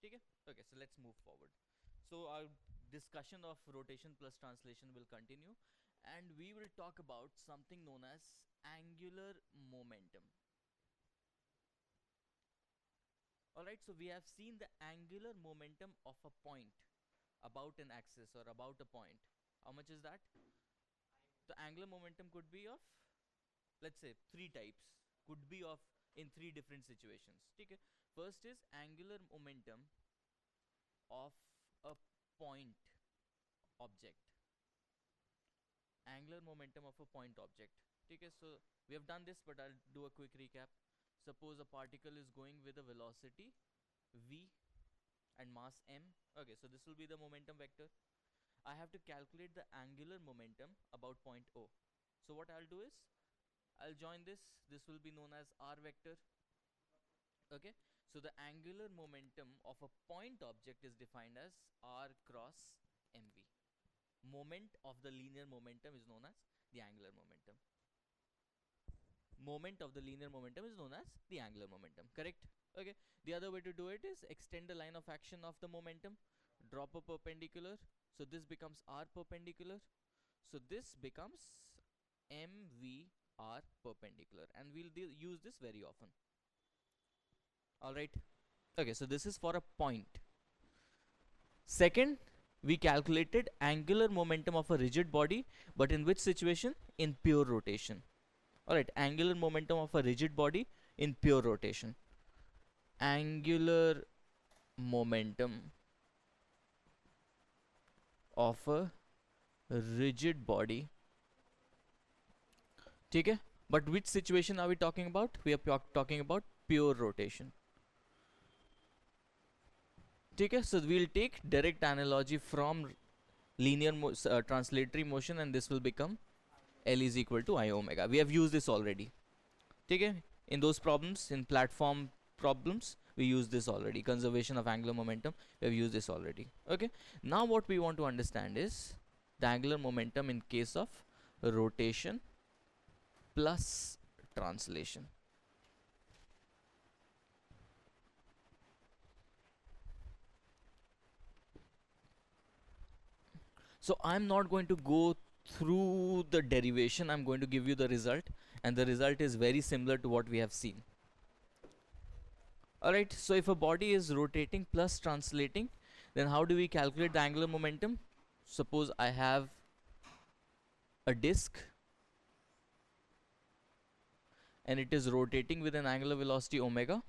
ठीक है. Okay, so let's move forward. So our discussion of rotation plus translation will continue, and we will talk about something known as angular momentum. Alright, so we have seen the angular momentum of a point about an axis or about a point. How much is that? The angular momentum could be of, let's say, three types, could be of in three different situations. Okay. First is angular momentum of a point object. Angular momentum of a point object. Okay, so we have done this, but I'll do a quick recap. Suppose a particle is going with a velocity v and mass m. Okay, so this will be the momentum vector. I have to calculate the angular momentum about point O. So what I'll do is I'll join this. This will be known as r vector. Okay, so the angular momentum of a point object is defined as r cross mv. Moment of the linear momentum is known as the angular momentum. Moment of the linear momentum is known as the angular momentum. Correct? Okay. The other way to do it is extend the line of action of the momentum, drop a perpendicular. So this becomes r perpendicular. So this becomes mvr perpendicular, and we'll use this very often. All right. Okay, so this is for a point. Second, we calculated angular momentum of a rigid body, but in which situation? In pure rotation. Alright, angular momentum of a rigid body in pure rotation. Angular momentum of a rigid body. Okay, but which situation are we talking about? We are talking about pure rotation. Okay, so we'll take direct analogy from linear translatory motion, and this will become L is equal to I omega. We have used this already. Okay, in those problems, in platform problems, we use this already. Conservation of angular momentum, we have used this already. Okay, now what we want to understand is the angular momentum in case of rotation plus translation. So I'm not going to go through the derivation. I'm going to give you the result, and the result is very similar to what we have seen. Alright, so if a body is rotating plus translating, then how do we calculate the angular momentum? Suppose I have a disk and it is rotating with an angular velocity omega,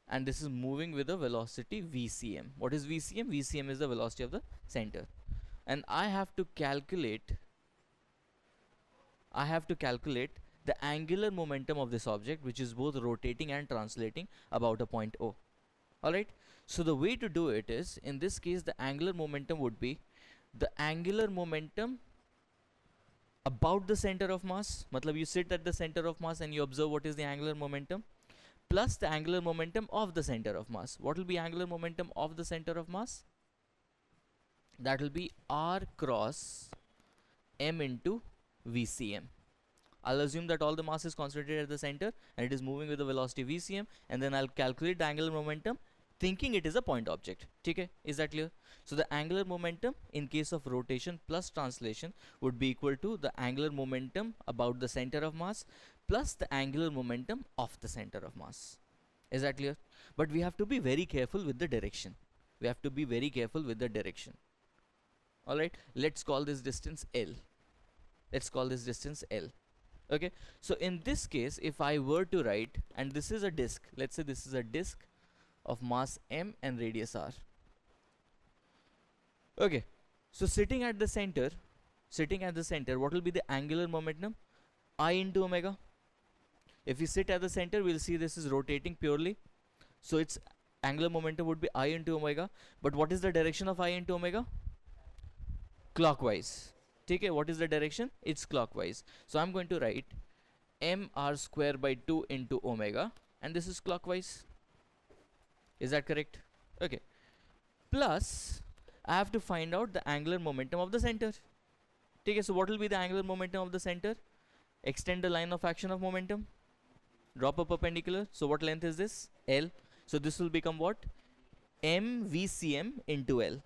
and this is moving with a velocity vcm. What is vcm? Vcm is the velocity of the center, and I have to calculate the angular momentum of this object, which is both rotating and translating about a point O. Alright, so the way to do it is, in this case, the angular momentum would be the angular momentum about the center of mass. Matlab, you sit at the center of mass and you observe what is the angular momentum, plus the angular momentum of the center of mass. What will be angular momentum of the center of mass? That will be r cross m into vcm. I'll assume that all the mass is concentrated at the center and it is moving with the velocity vcm, and then I'll calculate the angular momentum thinking it is a point object. Okay, is that clear? So the angular momentum in case of rotation plus translation would be equal to the angular momentum about the center of mass plus the angular momentum of the center of mass. Is that clear? But we have to be very careful with the direction. Alright, let's call this distance L. Okay, so in this case, if I were to write, and this is a disk, let's say this is a disk of mass m and radius r. Okay, so sitting at the center, what will be the angular momentum? I into omega. If we sit at the center, we'll see this is rotating purely, so its angular momentum would be I into omega. But what is the direction of I into omega? Clockwise. Okay, what is the direction? It's clockwise. So I'm going to write m r square by 2 into omega, and this is clockwise. Is that correct? Okay, plus I have to find out the angular momentum of the center. Okay, so what will be the angular momentum of the center? Extend the line of action of momentum, drop a perpendicular. So what length is this? L. So this will become what? mvcm into L.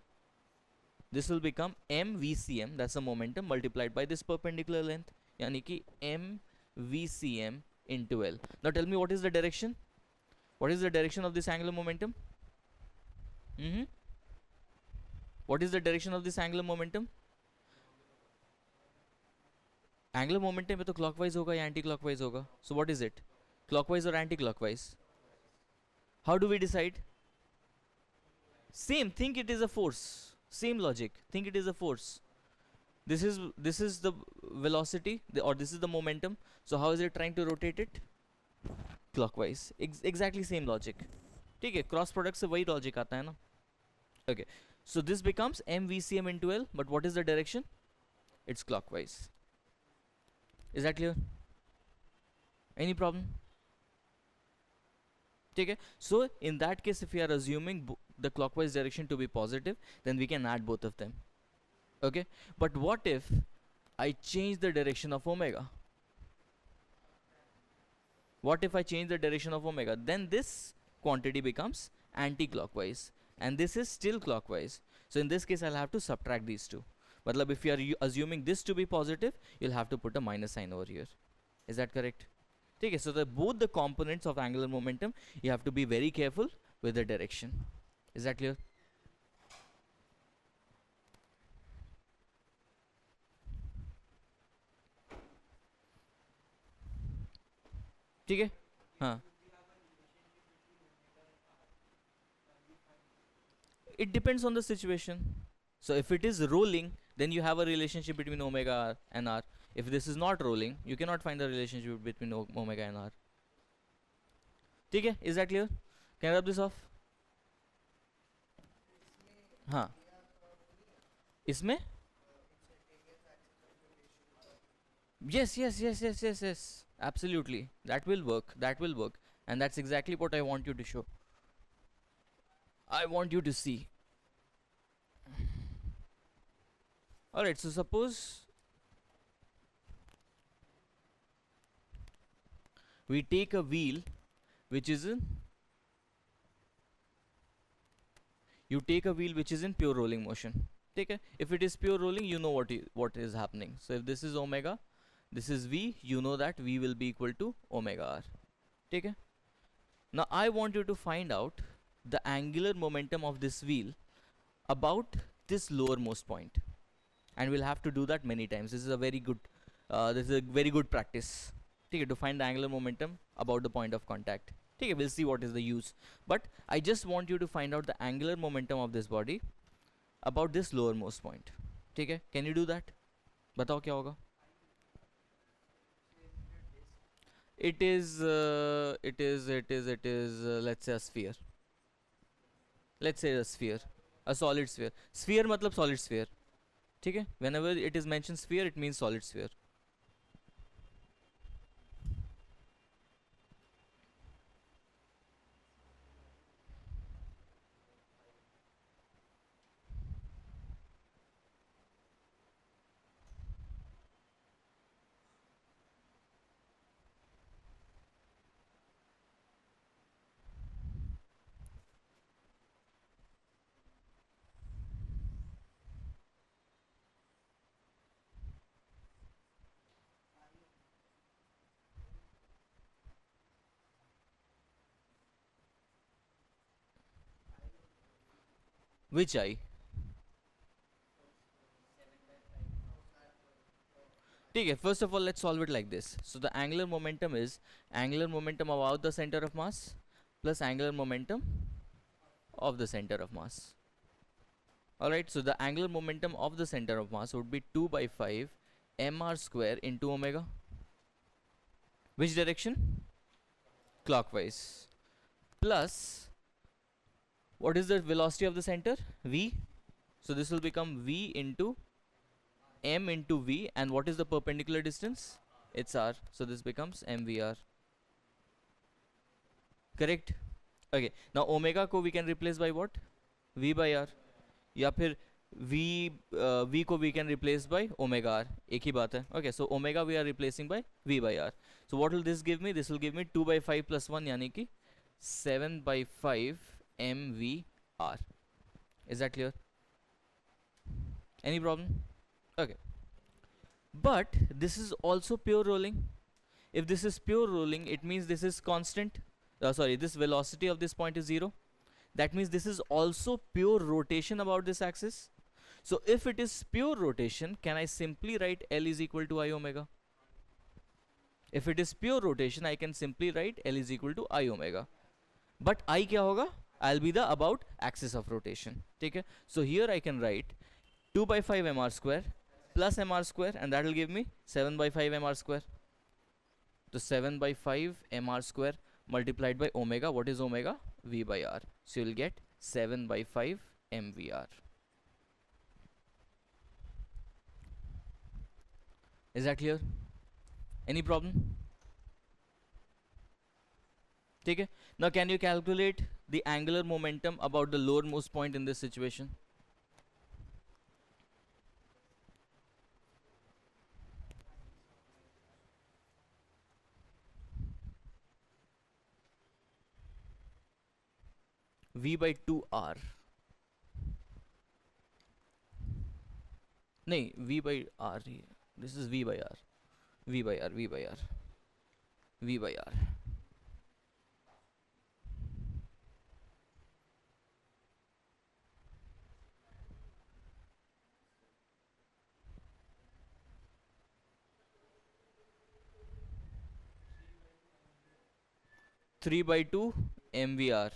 This will become mvcm, that's the momentum, multiplied by this perpendicular length, yani ki mvcm into L. Now tell me, what is the direction? What is the direction of this angular momentum? What is the direction of this angular momentum? Angular momentum में तो clockwise होगा या anti clockwise होगा? So what is it, clockwise और anti clockwise? How do we decide? Same, think it is a force, same logic, think it is a force. This is the velocity, or this is the momentum. So how is it trying to rotate it? Clockwise. Exactly same logic. ठीक है, cross product से वही logic आता है ना. Okay, so this becomes mvcm into L, but what is the direction? It's clockwise. Is that clear? Any problem? ठीक है, so in that case, if we are assuming the clockwise direction to be positive, then we can add both of them. Okay, but what if I change the direction of omega? What if I change the direction of omega? Then this quantity becomes anti-clockwise and this is still clockwise. So in this case I'll have to subtract these two. But if you are assuming this to be positive, you'll have to put a minus sign over here. Is that correct? Okay, so both the components of angular momentum, you have to be very careful with the direction. Is that clear? ठीक है, हाँ. It depends on the situation. So if it is rolling, then you have a relationship between omega and r. If this is not rolling, you cannot find the relationship between omega and r. ठीक है, is that clear? Can I rub this off? हाँ, इसमें yes, absolutely, that will work, and that's exactly what I want you to show. I want you to see. Alright, so suppose we take a wheel which is in pure rolling motion. Take if it is pure rolling, you know what is happening. So if this is omega, this is v, you know that v will be equal to omega r. Take it. Now I want you to find out the angular momentum of this wheel about this lowermost point, and we'll have to do that many times. This is a very good practice. Okay, to find the angular momentum about the point of contact. Okay, we'll see what is the use, but I just want you to find out the angular momentum of this body about this lowermost point. Okay, can you do that? बताओ क्या होगा? It is let's say a sphere. Let's say a sphere, a solid sphere. Sphere मतलब solid sphere. ठीक है? Whenever it is mentioned sphere, it means solid sphere. Which I? Okay, first of all, let's solve it like this. So the angular momentum is angular momentum about the center of mass plus angular momentum of the center of mass. Alright, so the angular momentum of the center of mass would be 2 by 5 mr square into omega. Which direction? Clockwise. Plus, what is the velocity of the center? V. So this will become v into m into v, and what is the perpendicular distance? It's r. So this becomes mvr. Correct? Okay. Now omega को we can replace by what? V by r. या फिर v को we can replace by omega r. एक ही बात है. Okay. So omega we are replacing by v by r. So what will this give me? This will give me 2 by 5 plus 1, यानी कि 7 by 5 mv r. Is that clear? Any problem? Okay. But this is also pure rolling. If this is pure rolling, it means this is constant. Sorry, this velocity of this point is 0. That means this is also pure rotation about this axis. So if it is pure rotation, can I simply write L is equal to I omega? If it is pure rotation, I can simply write L is equal to I omega. But I क्या होगा? I'll be the about axis of rotation. ठीक है? So here I can write 2 by 5 mr square plus mr square, and that will give me 7 by 5 mr square. So 7 by 5 mr square multiplied by omega. What is omega? V by r. So you'll get 7 by 5 mvr. Is that clear? Any problem? Okay. Now can you calculate the angular momentum about the lowermost point in this situation? V by 2r. No, V by r. This is V by r. V by r. V by r. V by r. 3 by 2 mvr.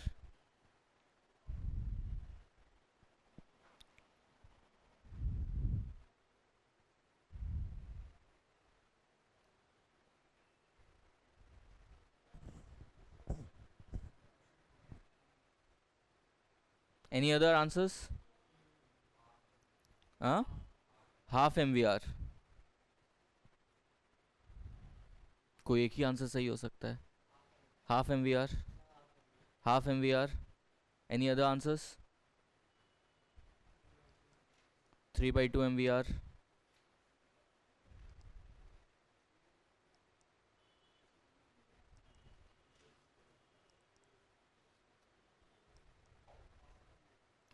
Any other answers? Half mvr. कोई एक ही answer सही हो सकता है. Half mvr. Half mvr. Any other answers? 3 by 2 mvr.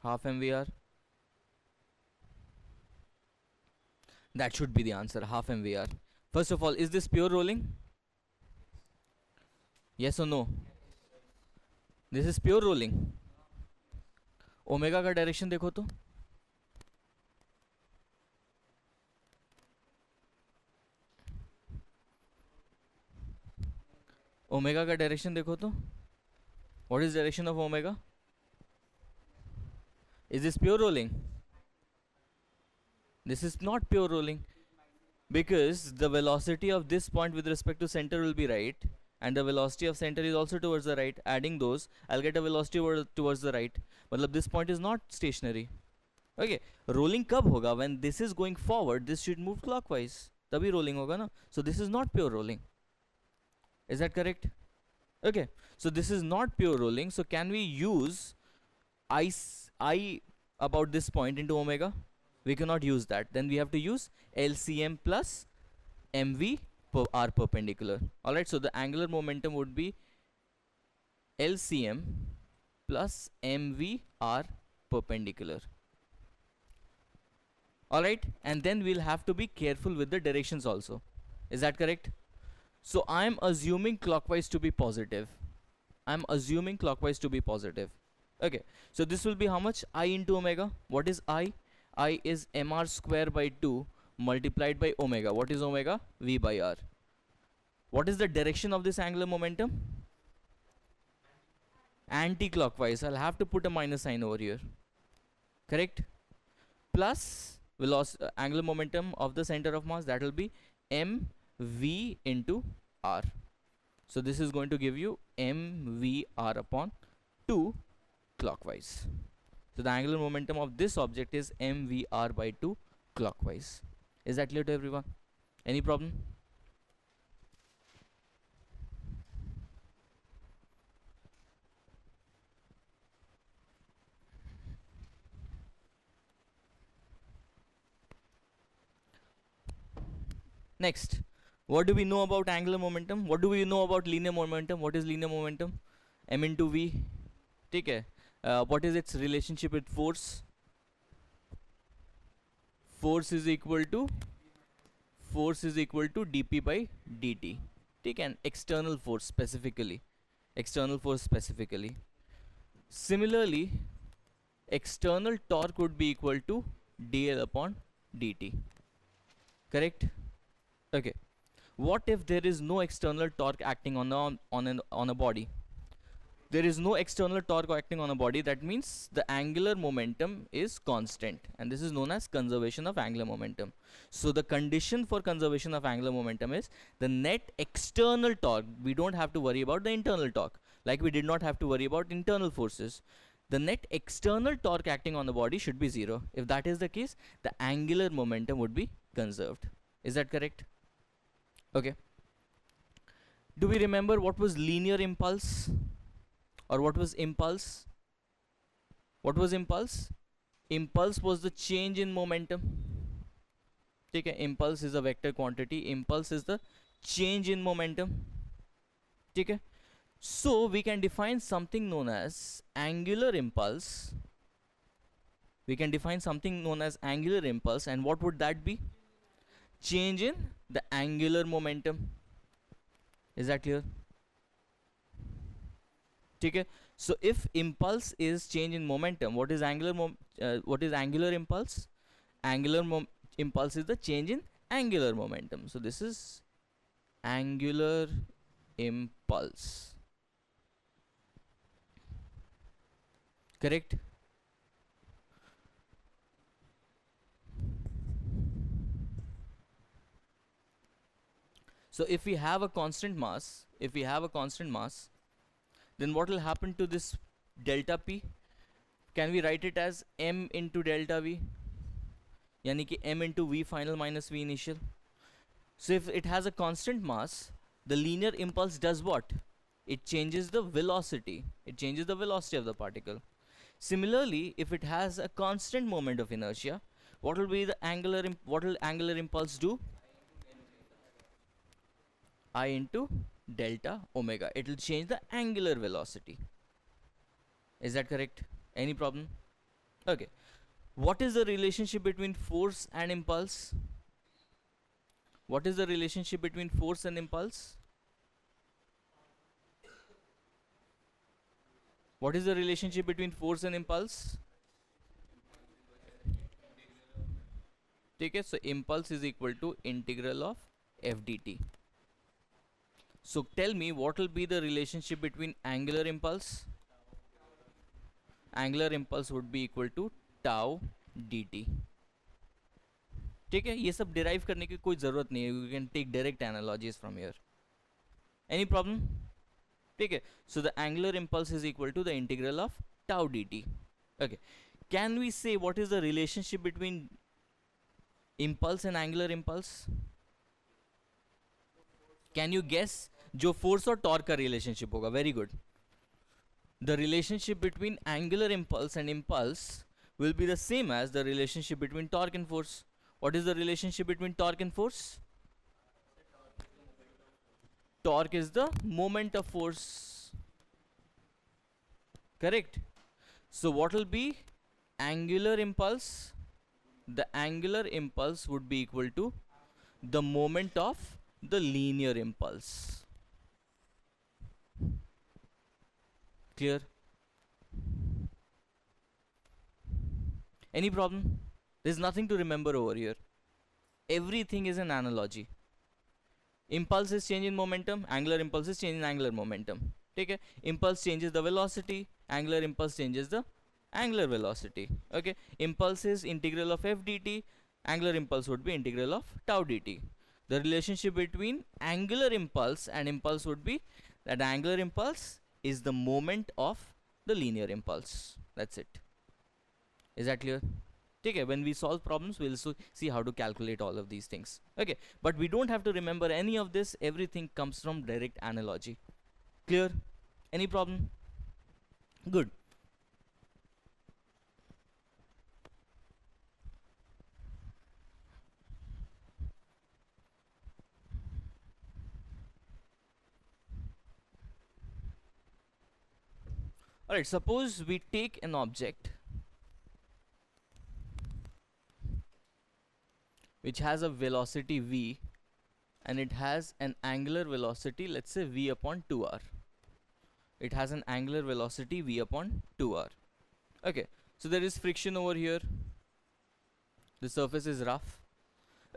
Half mvr. That should be the answer. Half mvr. First of all, is this pure rolling? Yes or no? This is pure rolling. Omega का direction देखो तो. Omega का direction देखो तो. What is direction of omega? Is this pure rolling? This is not pure rolling, because the velocity of this point with respect to center will be right, and the velocity of center is also towards the right. Adding those, I'll get a velocity towards the right. But this point is not stationary. Okay, rolling कब होगा? When this is going forward, this should move clockwise. तभी rolling होगा ना? So this is not pure rolling. Is that correct? Okay, so this is not pure rolling. So can we use I about this point into omega? We cannot use that. Then we have to use LCM plus mv per r perpendicular. Alright, so the angular momentum would be LCM plus mv r perpendicular. Alright, and then we'll have to be careful with the directions also. Is that correct? So I'm assuming clockwise to be positive. I'm assuming clockwise to be positive. Okay, so this will be how much? I into omega. What is I? I is mr square by 2 multiplied by omega. What is omega? V by r. What is the direction of this angular momentum? Anti-clockwise. I'll have to put a minus sign over here. Correct? Plus velocity, angular momentum of the center of mass, that will be mv into r. So this is going to give you mvr upon 2 clockwise. So the angular momentum of this object is mvr by 2 clockwise. Is that clear to everyone? Any problem? Next, what do we know about angular momentum? What do we know about linear momentum? What is linear momentum? M into V. ठीक है. What is its relationship with force? Force is equal to dp by dt. Take an external force specifically. Similarly, external torque would be equal to dl upon dt. Correct? Okay. What if there is no external torque acting on a body? There is no external torque acting on a body. That means the angular momentum is constant, and this is known as conservation of angular momentum. So the condition for conservation of angular momentum is the net external torque. We don't have to worry about the internal torque, like we did not have to worry about internal forces. The net external torque acting on the body should be 0. If that is the case, the angular momentum would be conserved. Is that correct? Okay. Do we remember what was linear impulse? Or what was impulse? What was impulse? Impulse was the change in momentum. Okay, impulse is a vector quantity. Impulse is the change in momentum. Okay, so we can define something known as angular impulse. And what would that be? Change in the angular momentum. Is that clear? Okay, so if impulse is change in momentum, what is angular impulse? Impulse is the change in angular momentum. So this is angular impulse. Correct? So if we have a constant mass, then what will happen to this delta p? Can we write it as m into delta v? Yani ki m into v final minus v initial. So if it has a constant mass, the linear impulse does what? It changes the velocity. It changes the velocity of the particle. Similarly, if it has a constant moment of inertia, what will angular impulse do? I into delta omega. It will change the angular velocity. Is that correct? Any problem? Okay. What is the relationship between force and impulse? What is the relationship between force and impulse? What is the relationship between force and impulse? Okay, so impulse is equal to integral of f dt. So tell me, what will be the relationship between angular impulse? Angular impulse would be equal to tau dt. ठीक है, ये सब derive करने की कोई ज़रूरत नहीं है. You can take direct analogies from here. Any problem? ठीक है. So the angular impulse is equal to the integral of tau dt. Okay. Can we say what is the relationship between impulse and angular impulse? Can you guess? जो force और torque का relationship होगा. Very good. The relationship between angular impulse and impulse will be the same as the relationship between torque and force. What is the relationship between torque and force? Torque is the moment of force. Correct? So what will be angular impulse? The angular impulse would be equal to the moment of the linear impulse. Clear? Any problem? There's nothing to remember over here. Everything is an analogy. Impulse is change in momentum, angular impulse is change in angular momentum. Okay? Impulse changes the velocity, angular impulse changes the angular velocity. Okay? Impulse is integral of f dt, angular impulse would be integral of tau dt. The relationship between angular impulse and impulse would be that angular impulse is the moment of the linear impulse. That's it. Is that clear? Okay, when we solve problems, we'll see how to calculate all of these things. Okay, but we don't have to remember any of this. Everything comes from direct analogy. Clear? Any problem? Good. Alright, suppose we take an object which has a velocity v and it has an angular velocity, let's say v upon 2r. It has an angular velocity v upon 2r. Okay, so there is friction over here. The surface is rough.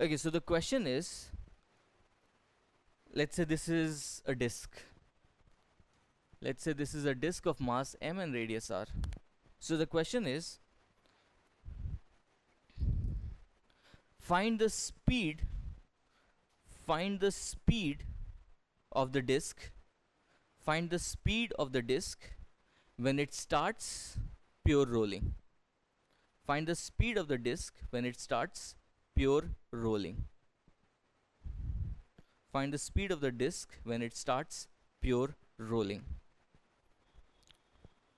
Okay, so the question is, let's say this is a disk. Let's say this is a disk of mass m and radius r. So the question is, find the speed of the disk, find the speed of the disk when it starts pure rolling. Find the speed of the disk when it starts pure rolling. Find the speed of the disk when it starts pure rolling.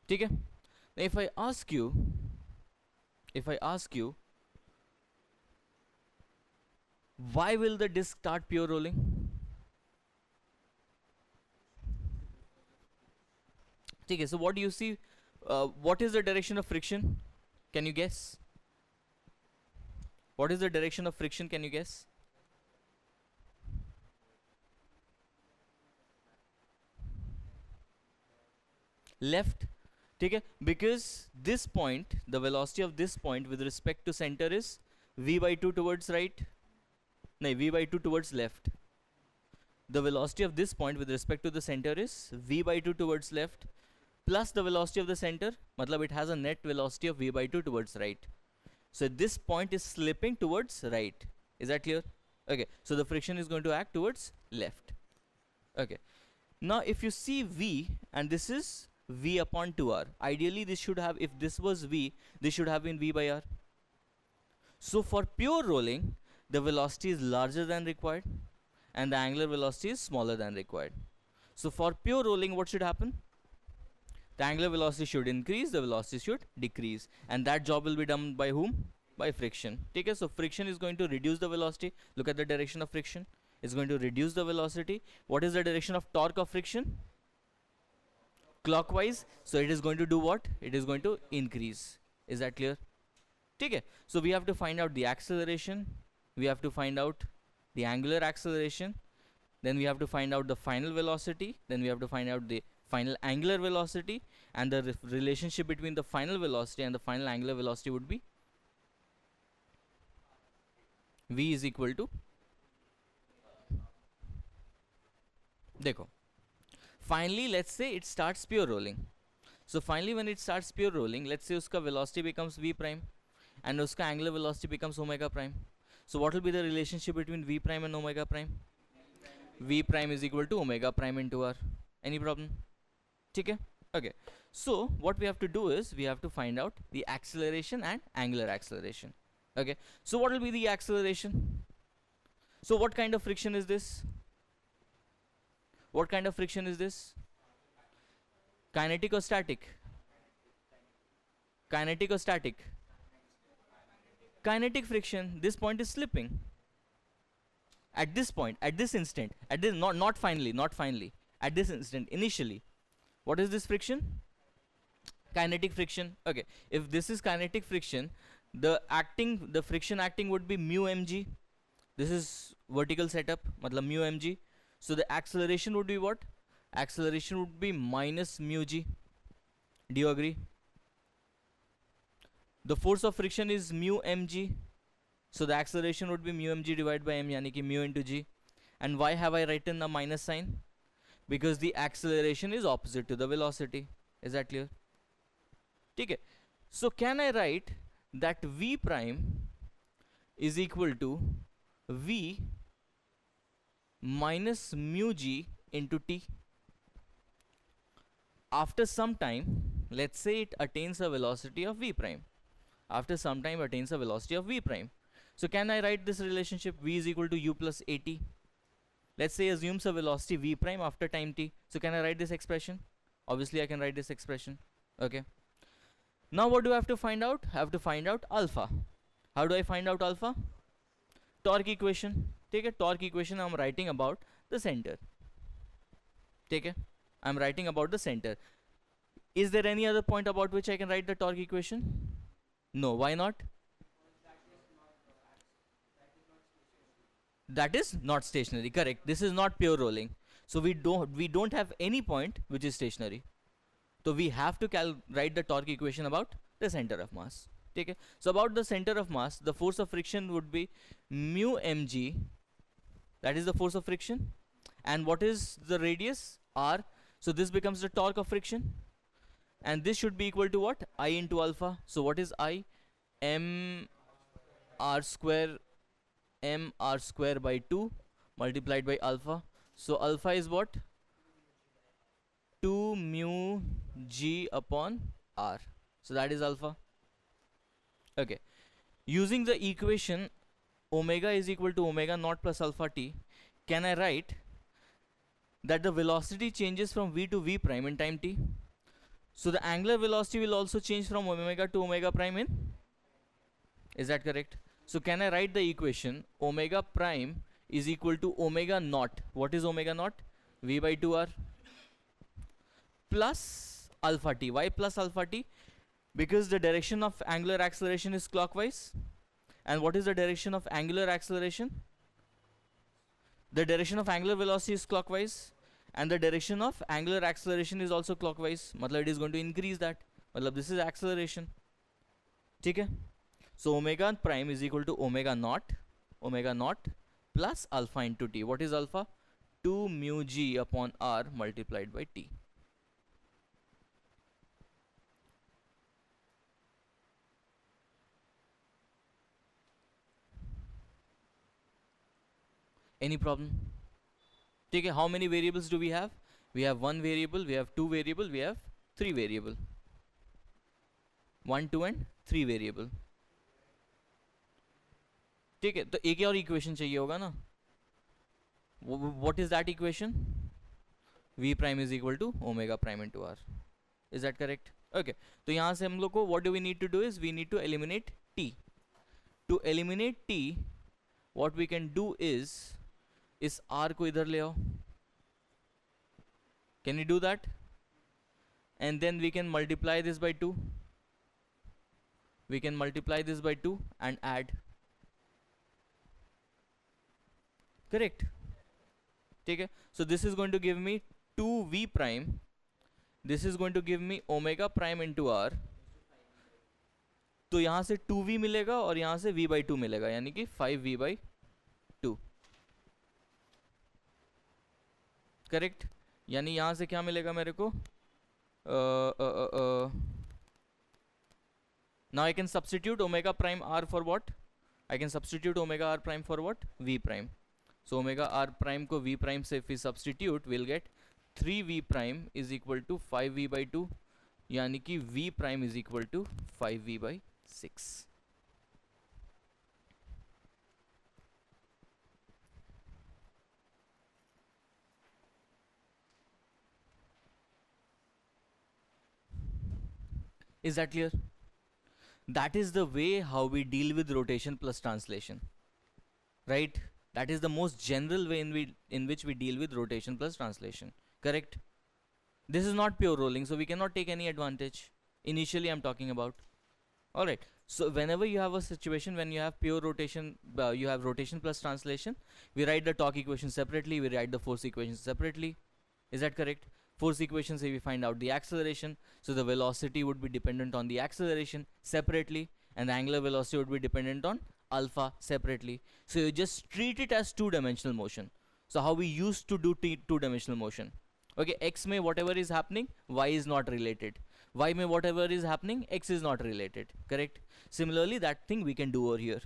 Okay? Now if I ask you, why will the disk start pure rolling? Okay, so what do you see? What is the direction of friction? Can you guess? What is the direction of friction? Can you guess? Left. Okay, because this point, the velocity of this point with respect to center is v by 2 towards right. No, v by 2 towards left. The velocity of this point with respect to the center is v by 2 towards left plus the velocity of the center, matlab it has a net velocity of v by 2 towards right. So this point is slipping towards right. Is that clear? Okay, so the friction is going to act towards left. Okay, now if you see v and this is v upon 2r, ideally this should have, if this was v, this should have been v by r. So for pure rolling, the velocity is larger than required and the angular velocity is smaller than required. So for pure rolling, what should happen? The angular velocity should increase, the velocity should decrease, and that job will be done by whom? By friction. Okay, so friction is going to reduce the velocity. Look at the direction of friction. It's going to reduce the velocity. What is the direction of torque of friction? Clockwise. So it is going to do what? It is going to increase. Is that clear? Okay, so we have to find out the acceleration, we have to find out the angular acceleration, then we have to find out the final velocity, then we have to find out the final angular velocity, and the relationship between the final velocity and the final angular velocity would be v is equal to, dekho, finally let's say it starts pure rolling. So finally when it starts pure rolling, let's say uska velocity becomes v prime and uska angular velocity becomes omega prime. So what will be the relationship between v prime and omega prime? V prime is equal to omega prime into r. Any problem? Okay. Okay, so what we have to do is we have to find out the acceleration and angular acceleration. Okay, so what will be the acceleration? So what kind of friction is this? What kind of friction is this? Kinetic or static? Kinetic or static? Kinetic friction. This point is slipping. At this point, at this instant, at this, not finally, at this instant, initially. What is this friction? Kinetic friction. Okay, if this is kinetic friction, the friction acting would be mu mg. This is vertical setup, matlab mu mg. So the acceleration would be what? Acceleration would be minus mu g. Do you agree? The force of friction is mu mg. So the acceleration would be mu mg divided by m, yani ki mu into g. And why have I written a minus sign? Because the acceleration is opposite to the velocity. Is that clear? Okay. So can I write that v prime is equal to v minus mu g into t? After some time, let's say it attains a velocity of v prime. After some time attains a velocity of v prime. So can I write this relationship? V is equal to u plus at. Let's say assumes a velocity v prime after time t. So can I write this expression? Obviously I can write this expression. Okay. Now what do I have to find out? I have to find out alpha. How do I find out alpha? Torque equation. Take a torque equation. I'm writing about the center. Take it. I'm writing about the center. Is there any other point about which I can write the torque equation? No. Why not? That is not stationary. Correct. This is not pure rolling. So we don't have any point which is stationary. So we have to write the torque equation about the center of mass. Okay. So about the center of mass, the force of friction would be mu mg. That is the force of friction. And what is the radius? R. So this becomes the torque of friction. And this should be equal to what? I into alpha. So what is I? M r square by 2 multiplied by alpha. So alpha is what? 2 mu g upon r. So that is alpha. Okay. Using the equation omega is equal to omega naught plus alpha t, can I write that the velocity changes from v to v prime in time t? So the angular velocity will also change from omega to omega prime in? Is that correct? So can I write the equation omega prime is equal to omega naught? What is omega naught? V by 2r plus alpha t. Why plus alpha t? Because the direction of angular acceleration is clockwise. And what is the direction of angular acceleration? The direction of angular velocity is clockwise. And the direction of angular acceleration is also clockwise. Matlab it is going to increase that. Matlab this is acceleration. Okay? So omega prime is equal to omega naught plus alpha into t. What is alpha? 2 mu g upon r multiplied by t. Any problem? Okay, how many variables do we have? We have one variable, we have two variable, we have three variable. 1, 2 and 3 variable. ठीक है, तो एक और equation चाहिए होगा ना? What is that equation? V prime is equal to omega prime into r. Is that correct? Okay. तो यहाँ से हम लोग को what do we need to do is we need to eliminate t. To eliminate t, what we can do is इस r को इधर ले आओ. Can you do that? And then we can multiply this by 2. We can multiply this by 2 and add. Correct? ठीक है. So this is going to give me 2v prime. This is going to give me omega prime into r. तो यहाँ से 2v मिलेगा और यहाँ से v by 2 मिलेगा, यानी कि 5v by 2. करेक्ट? यानी यहाँ से क्या मिलेगा मेरे को? Now I can substitute omega prime r for what? I can substitute omega r prime for what? V prime. So omega r prime को v prime से if we substitute, we'll get 3v prime is equal to 5v by 2, यानी कि v prime is equal to 5v by 6. Is that clear? That is the way how we deal with rotation plus translation, right? That is the most general way in which we deal with rotation plus translation. Correct? This is not pure rolling, so we cannot take any advantage. Initially, I'm talking about. All right. So whenever you have a situation when you have pure rotation, you have rotation plus translation, we write the torque equation separately, we write the force equation separately. Is that correct? Force equation say we find out the acceleration, so the velocity would be dependent on the acceleration separately, and the angular velocity would be dependent on alpha separately. So you just treat it as two-dimensional motion. So how we used to do two-dimensional motion. Okay, x may whatever is happening, y is not related. Y may whatever is happening, x is not related. Correct? Similarly, that thing we can do over here.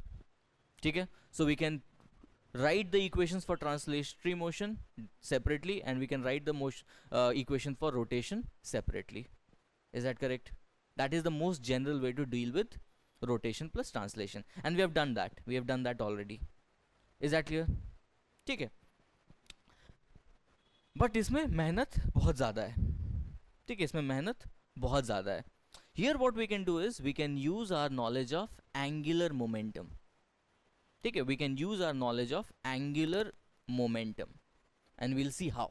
Okay? So we can write the equations for translatory motion separately, and we can write the motion equation for rotation separately. Is that correct? That is the most general way to deal with rotation plus translation, and we have done that already. Is that clear? ठीक है. But इसमें मेहनत बहुत ज़्यादा है. ठीक है, इसमें मेहनत बहुत ज़्यादा है. Here what we can do is we can use our knowledge of angular momentum. Okay, we can use our knowledge of angular momentum, and we'll see how.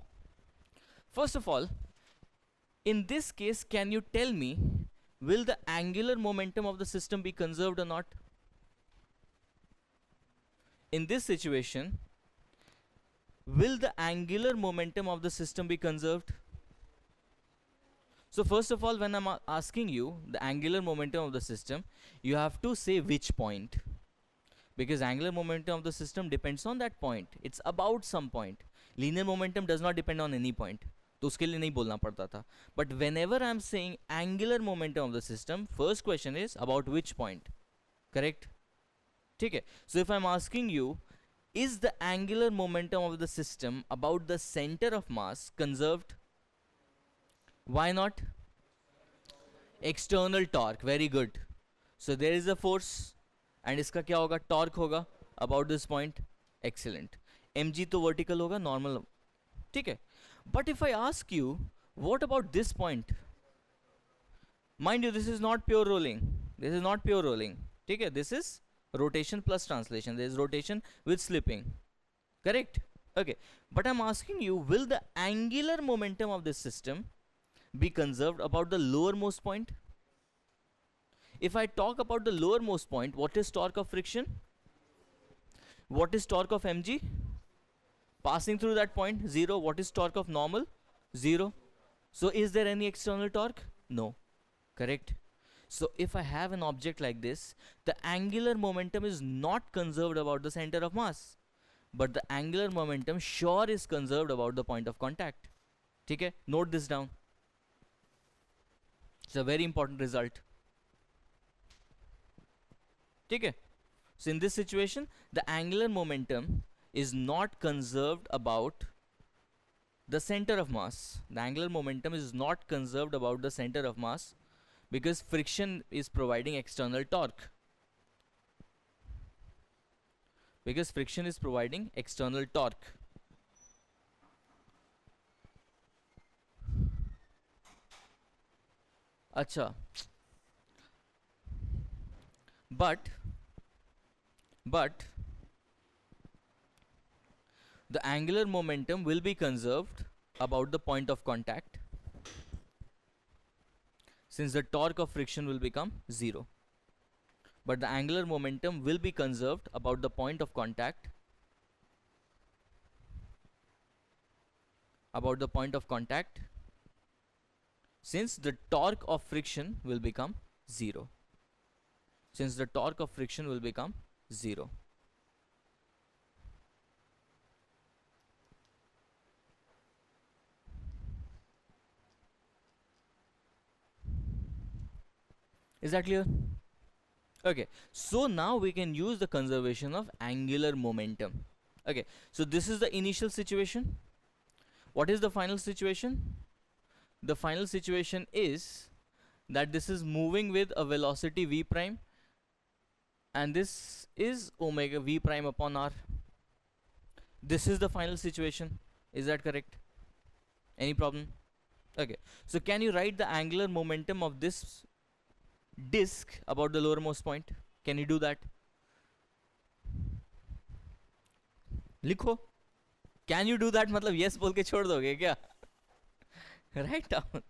First of all, In this case, can you tell me, will the angular momentum of the system be conserved or not? In this situation, will the angular momentum of the system be conserved? So first of all, when I'm asking you the angular momentum of the system, you have to say which point, because angular momentum of the system depends on that point. It's about some point. Linear momentum does not depend on any point, तो उसके लिए नहीं बोलना पड़ता था. But whenever I'm saying angular momentum of the system, first question is about which point, correct? ठीक है. So if I'm asking you, is the angular momentum of the system about the center of mass conserved? Why not? External torque, very good. So there is a force, and इसका क्या होगा? Torque होगा about this point. Excellent. mg तो vertical होगा, normal. ठीक है. But if I ask you, what about this point? Mind you, this is not pure rolling. This is not pure rolling. ठीक है. This is rotation plus translation. There is rotation with slipping. Correct? Okay. But I'm asking you, will the angular momentum of this system be conserved about the lowermost point? If I talk about the lowermost point, what is torque of friction? What is torque of mg? Passing through that point, 0. What is torque of normal? 0. So is there any external torque? No. Correct? So if I have an object like this, the angular momentum is not conserved about the center of mass, but the angular momentum sure is conserved about the point of contact. ठीक है? Note this down. It's a very important result. ठीक है? So in this situation, the angular momentum is not conserved about the center of mass. The angular momentum is not conserved about the center of mass because friction is providing external torque. Because friction is providing external torque. Acha. But the angular momentum will be conserved about the point of contact, since the torque of friction will become 0. But the angular momentum will be conserved about the point of contact, since the torque of friction will become 0. Since the torque of friction will become 0. Is that clear? Okay, so now we can use the conservation of angular momentum. Okay, so this is the initial situation. What is the final situation? The final situation is that this is moving with a velocity v prime, and this is omega v prime upon r. This is the final situation. Is that correct? Any problem? Okay, so can you write the angular momentum of this disk about the lowermost point? Can you do that? लिखो. Can you do that? मतलब yes बोल के छोड़ दोगे क्या? Write down.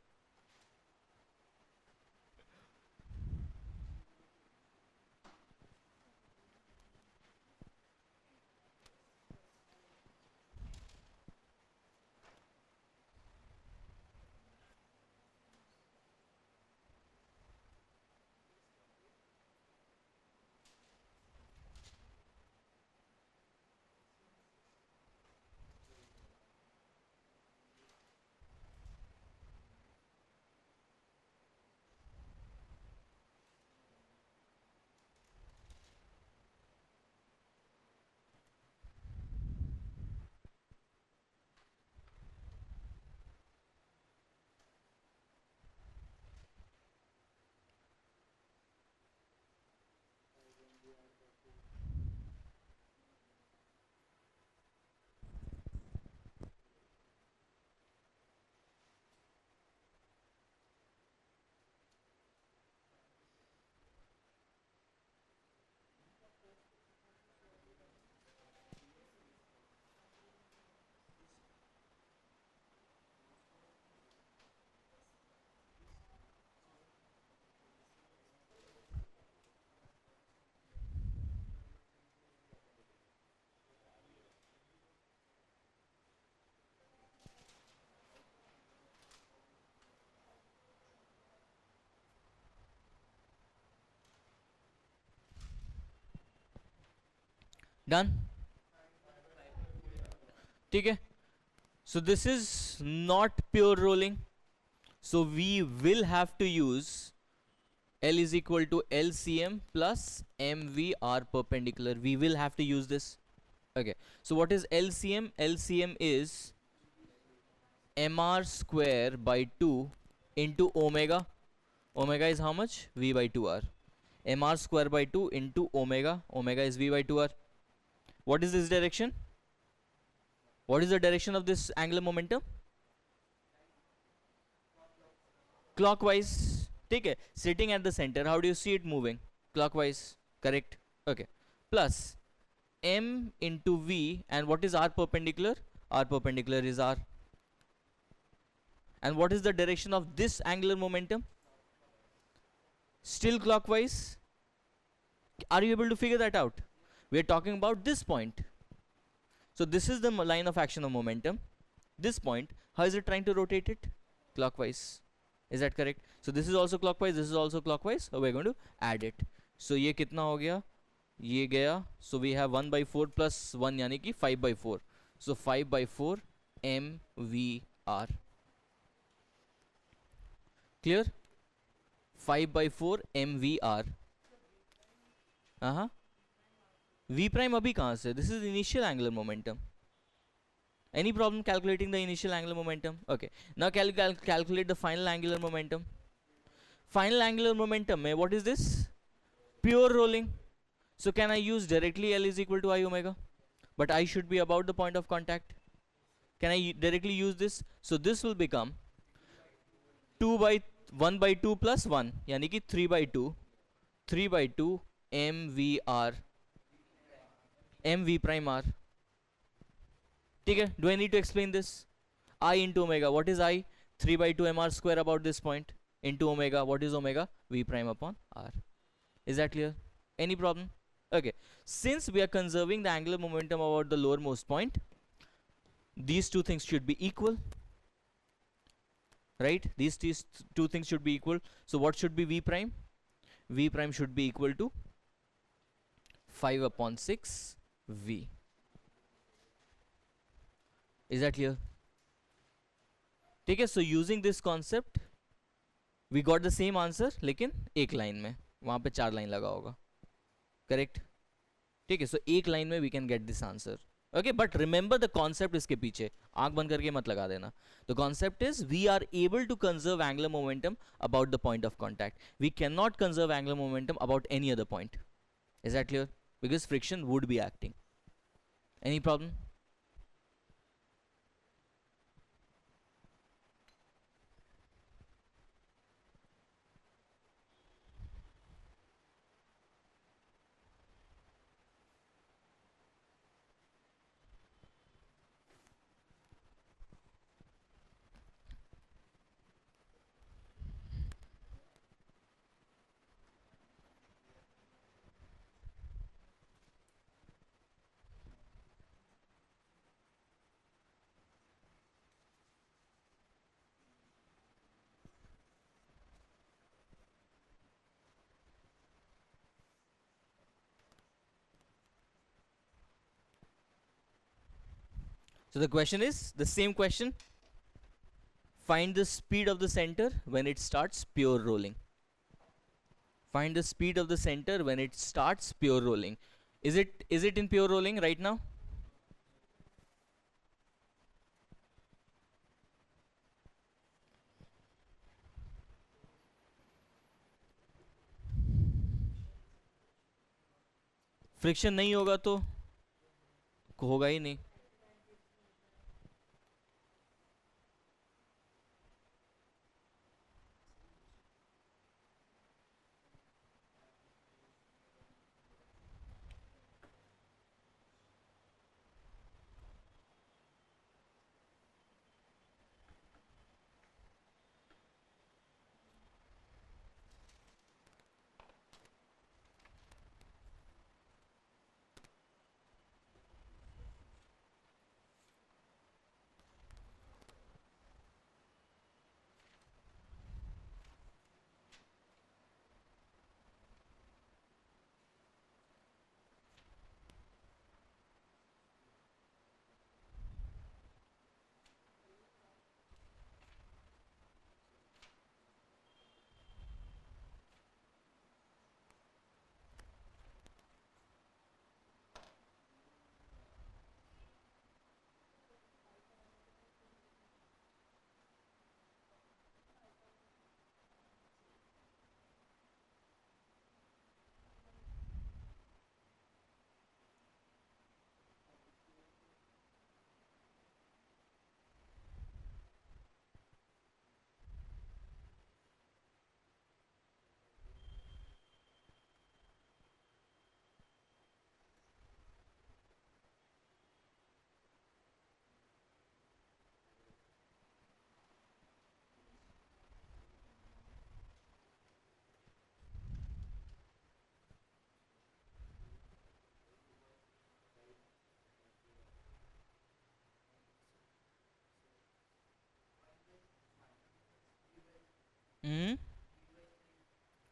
Done. ठीक है. So this is not pure rolling, so we will have to use L is equal to LCM plus MVR perpendicular. We will have to use this. Okay, so what is LCM? LCM is MR square by 2 into omega. Omega is how much? V by 2R. MR square by 2 into omega. Omega is V by 2R. What is this direction? What is the direction of this angular momentum? Clockwise. ठीक है. Sitting at the center, how do you see it moving? Clockwise. Correct. Okay. Plus M into V, and what is R perpendicular? R perpendicular is R. And what is the direction of this angular momentum? Still clockwise. Are you able to figure that out? We are talking about this point. So this is the line of action of momentum. This point, how is it trying to rotate it? Clockwise. Is that correct? So this is also clockwise, this is also clockwise. So we're going to add it. So ये कितना हो गया? ये गया. So we have 1 by 4 plus 1 यानी कि 5 by 4. So 5 by 4 MVR. Clear? 5 by 4 MVR. V prime अभी कहाँ से? This is initial angular momentum. Any problem calculating the initial angular momentum? Okay. Now calculate the final angular momentum. Final angular momentum, what is this? Pure rolling. So can I use directly L is equal to I omega? But I should be about the point of contact. Can I directly use this? So this will become 1 by 2 plus 1, यानी कि 3 by 2. 3 by 2 MVR. MV prime R. ठीक है. Do I need to explain this? I into omega. What is I? 3 by 2 mr square about this point into omega. What is omega? V prime upon R. Is that clear? Any problem? Okay. Since we are conserving the angular momentum about the lowermost point, these two things should be equal. Right? These two things should be equal. So what should be V prime? V prime should be equal to 5 upon 6 V. Is that clear? ठीक है. So using this concept, we got the same answer, लेकिन एक line में. वहाँ पे 4 line लगा होगा. Correct? ठीक है. So एक लाइन में we can get this answer. Okay, but remember the concept इसके पीछे. आँख बंद करके मत लगा देना. The concept is we are able to conserve angular momentum about the point of contact. We cannot conserve angular momentum about any other point. Is that clear? Because friction would be acting. Any problem? So the question is the same question. Find the speed of the center when it starts pure rolling. Find the speed of the center when it starts pure rolling. Is it in pure rolling right now? Friction नहीं होगा तो होगा ही नहीं.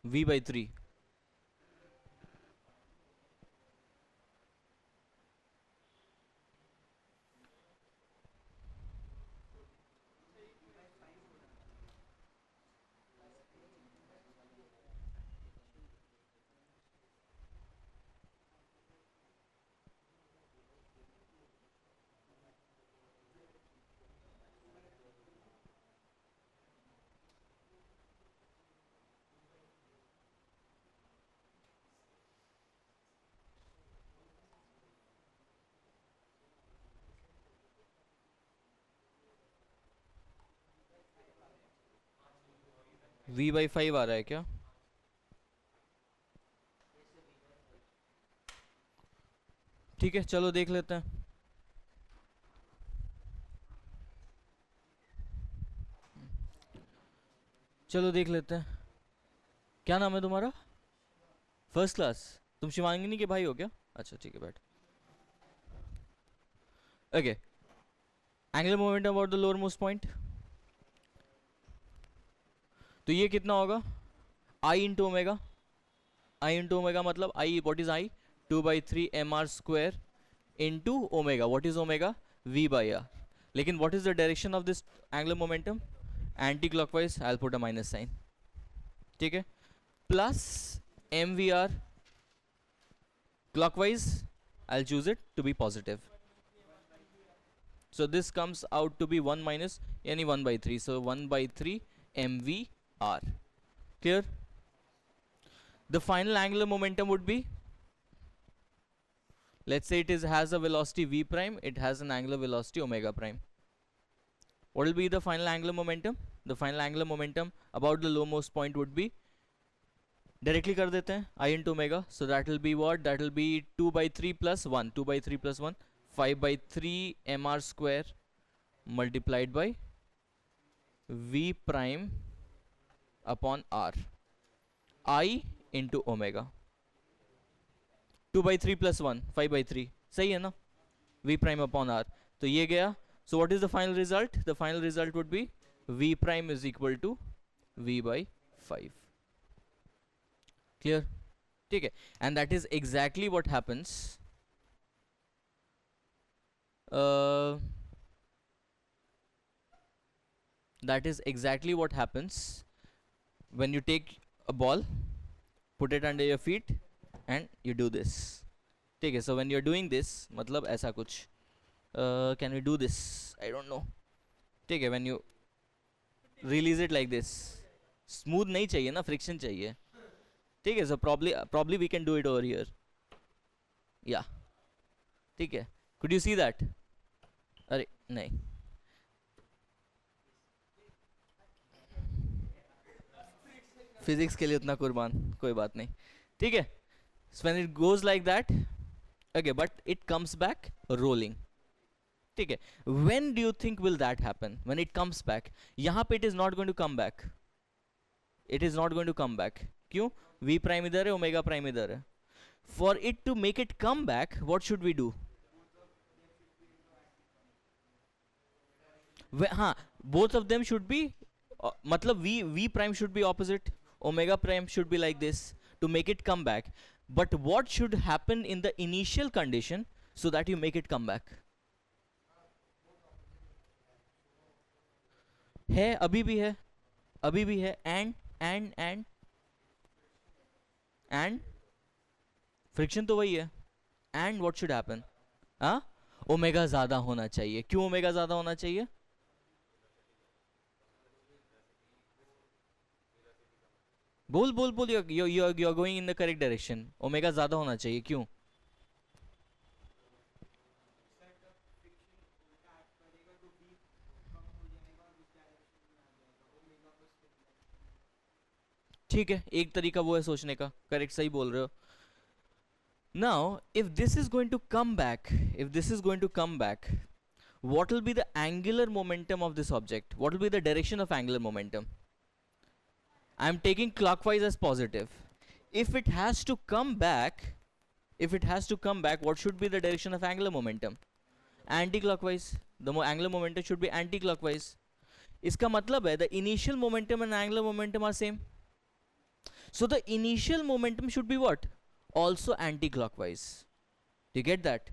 v/3. v/5 आ रहा है क्या? ठीक है, चलो देख लेते हैं. चलो देख लेते हैं. क्या नाम है तुम्हारा? First class. तुम शिवांगिनी के भाई हो क्या? अच्छा ठीक है, बैठ. Okay. Angular momentum about the lower most point. तो ये कितना होगा? I into omega. I into omega मतलब I, what is I? 2/3 mr² into omega. What is omega? v/r. लेकिन what is the direction of this angular momentum? Anti clockwise. I will put a minus sign. ठीक है. Plus mvr clockwise. I'll choose it to be positive. So this comes out to be 1 minus any 1/3. So 1/3 mvr. Clear? The final angular momentum would be, let's say it has a velocity v prime, it has an angular velocity omega prime. What will be the final angular momentum? The final angular momentum about the lowermost point would be, directly कर देते हैं, I into omega. So that will be what? That will be 2/3 plus 1. 2/3 plus 1. 5/3 mr² multiplied by v prime upon r. I into omega. 2/3 plus 1. 5/3. सही है ना? v prime upon r. तो ये गया. So what is the final result? The final result would be v prime is equal to v/5. Clear? ठीक है. And that is exactly what happens. That is exactly what happens when you take a ball, put it under your feet and you do this. ठीक है. So when you're doing this, मतलब ऐसा कुछ. Can we do this? I don't know. ठीक है. When you release it like this, smooth नहीं चाहिए ना, friction चाहिए. ठीक है. So probably we can do it over here. Yeah. ठीक है. Could you see that? अरे नहीं. फिजिक्स के लिए उतना कुर्बान, कोई बात नहीं. ठीक है. So when it goes like that, okay, but it comes back rolling. ठीक है. When do you think will that happen? When it comes back. यहाँ पे it is not going to come back. It is not going to come back. क्यों? v prime इधर है, omega prime इधर है. For it to make it come back, what should we do? हाँ, both of them should be, मतलब v prime should be opposite, omega prime should be like this to make it come back. But what should happen in the initial condition so that you make it come back? है, अभी भी है, अभी भी है. and friction तो वही है. and what should happen? हाँ, ओमेगा ज्यादा होना चाहिए. क्यों ओमेगा ज्यादा होना चाहिए? बोल बोल बोल. You are going in the correct direction. Omega ज्यादा होना चाहिए. क्यों? ठीक है, एक तरीका वो है सोचने का. करेक्ट, सही बोल रहे हो. Now, if this is going to come back, what will be the angular momentum of this object? What will be the direction of angular momentum? I am taking clockwise as positive. If it has to come back, what should be the direction of angular momentum? Anti-clockwise. The angular momentum should be anti-clockwise. इसका मतलब है the initial momentum and angular momentum are same. So the initial momentum should be what? Also anti-clockwise. Do you get that?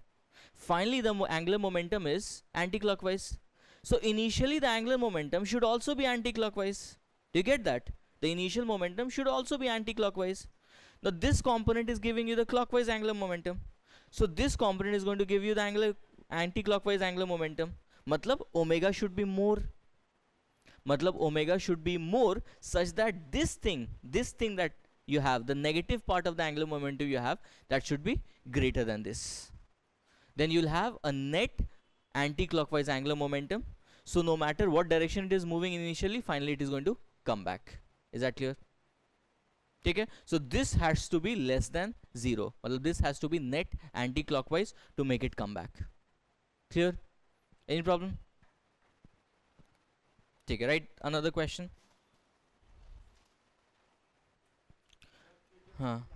Finally, the angular momentum is anti-clockwise. So initially the angular momentum should also be anti-clockwise. Do you get that? The initial momentum should also be anti-clockwise. Now this component is giving you the clockwise angular momentum. So this component is going to give you the anti-clockwise angular momentum. Matlab omega should be more. Matlab omega should be more such that this thing that you have, the negative part of the angular momentum you have, that should be greater than this. Then you'll have a net anti-clockwise angular momentum. So no matter what direction it is moving initially, finally it is going to come back. Is that clear? Okay, so this has to be less than 0. Well, this has to be net anti-clockwise to make it come back. Clear? Any problem? Take it, right? Another question. हाँ,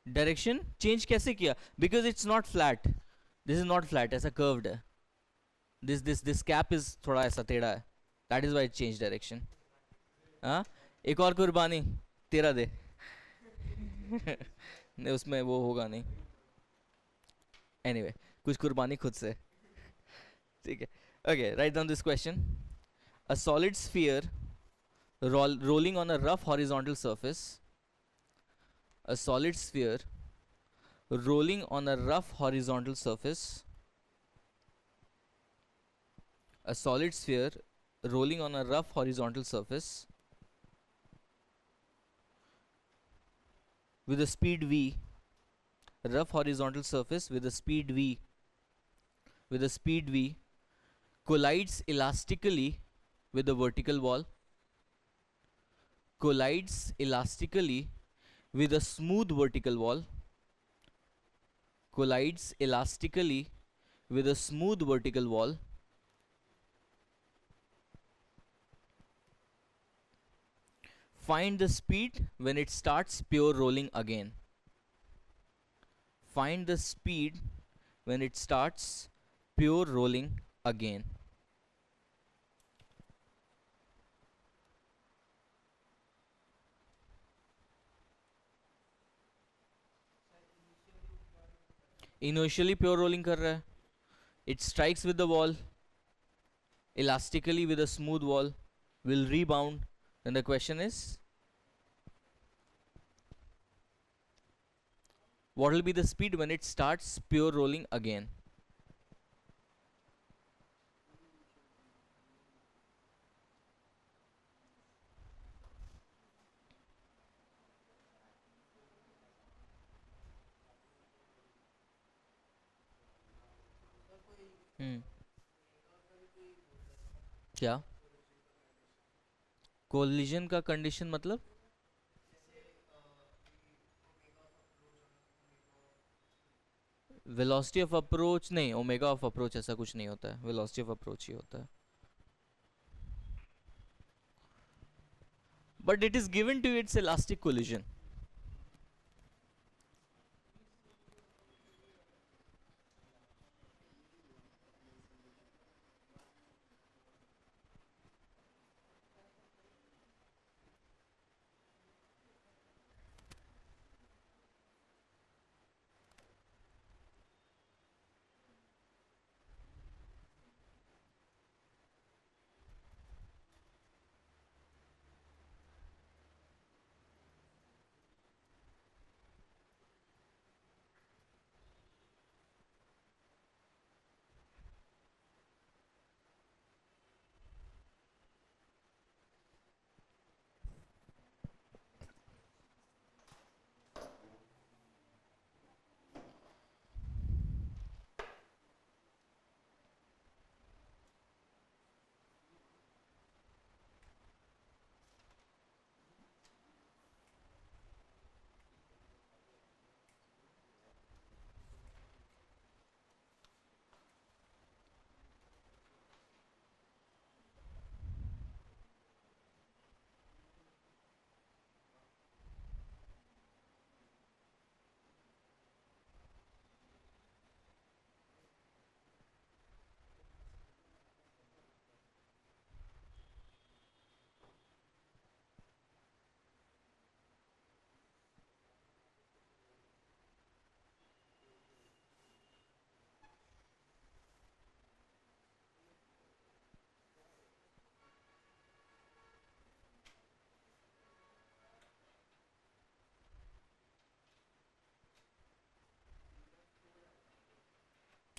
direction change कैसे किया? Because it's not flat, this is not flat, ऐसा curved है. This cap is थोड़ा ऐसा टेढ़ा है, that is why change direction. हाँ, एक और कुर्बानी तेरा दे. नहीं, उसमें वो होगा नहीं. एनीवे कुछ कुर्बानी खुद से. ठीक है. Okay, write down this question. A solid sphere rolling on a rough horizontal surface, a solid sphere rolling on a rough horizontal surface, a solid sphere rolling on a rough horizontal surface with a speed v, rough horizontal surface with a speed v, collides elastically with the vertical wall, collides elastically with a smooth vertical wall, collides elastically with a smooth vertical wall, find the speed when it starts pure rolling again. Find the speed when it starts pure rolling again. Initially pure rolling कर रहा है, it strikes with the wall elastically with a smooth wall, will rebound. Then the question is, what will be the speed when it starts pure rolling again? क्या collision का condition मतलब? Velocity of approach नहीं, omega of approach ऐसा कुछ नहीं होता है, velocity of approach ही होता है. But it is given to its elastic collision.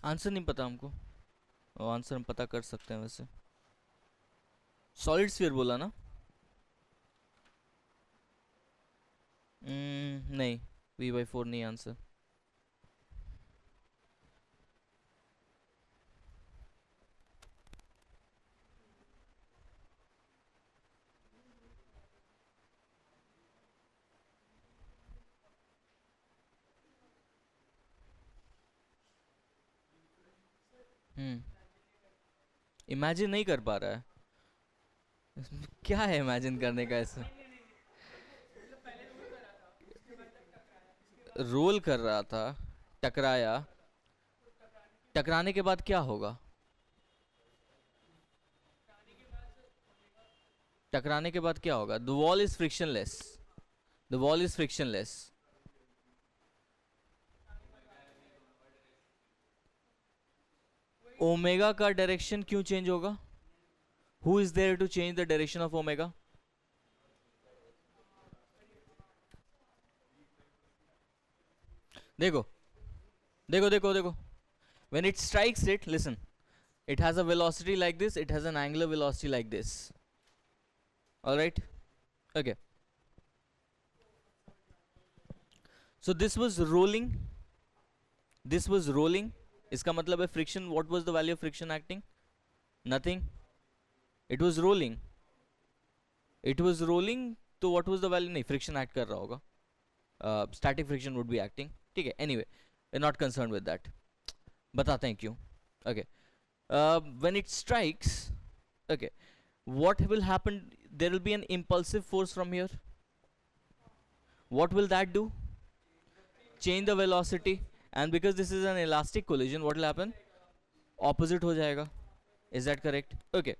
Answer नहीं पता हमको, और आंसर हम पता कर सकते हैं वैसे। सॉलिड स्फीयर बोला ना? नहीं, V/4 नहीं आंसर। इमेजिन नहीं कर पा रहा है, क्या है इमेजिन करने का इसमें? रोल कर रहा था, टकराया, टकराने के बाद क्या होगा? टकराने के बाद क्या होगा? The wall is frictionless, the wall is frictionless. Omega का डायरेक्शन क्यों चेंज होगा? Who is there to change the direction of omega? देखो देखो देखो देखो, when it strikes it, listen, it has a velocity like this, it has an angular velocity like this, all right? Okay, so this was rolling, this was rolling, इसका मतलब है friction. What was the value of friction acting? Nothing, it was rolling, it was rolling, तो what was the value? नहीं, friction act कर रहा होगा, static friction would be acting, ठीक है? Anyway, we're not concerned with that, बताते हैं क्यों. Okay, when it strikes, okay, what will happen? There will be an impulsive force from here. What will that do? Change the velocity, and because this is an elastic collision, what will happen? Opposite हो जाएगा. Is that correct? Okay,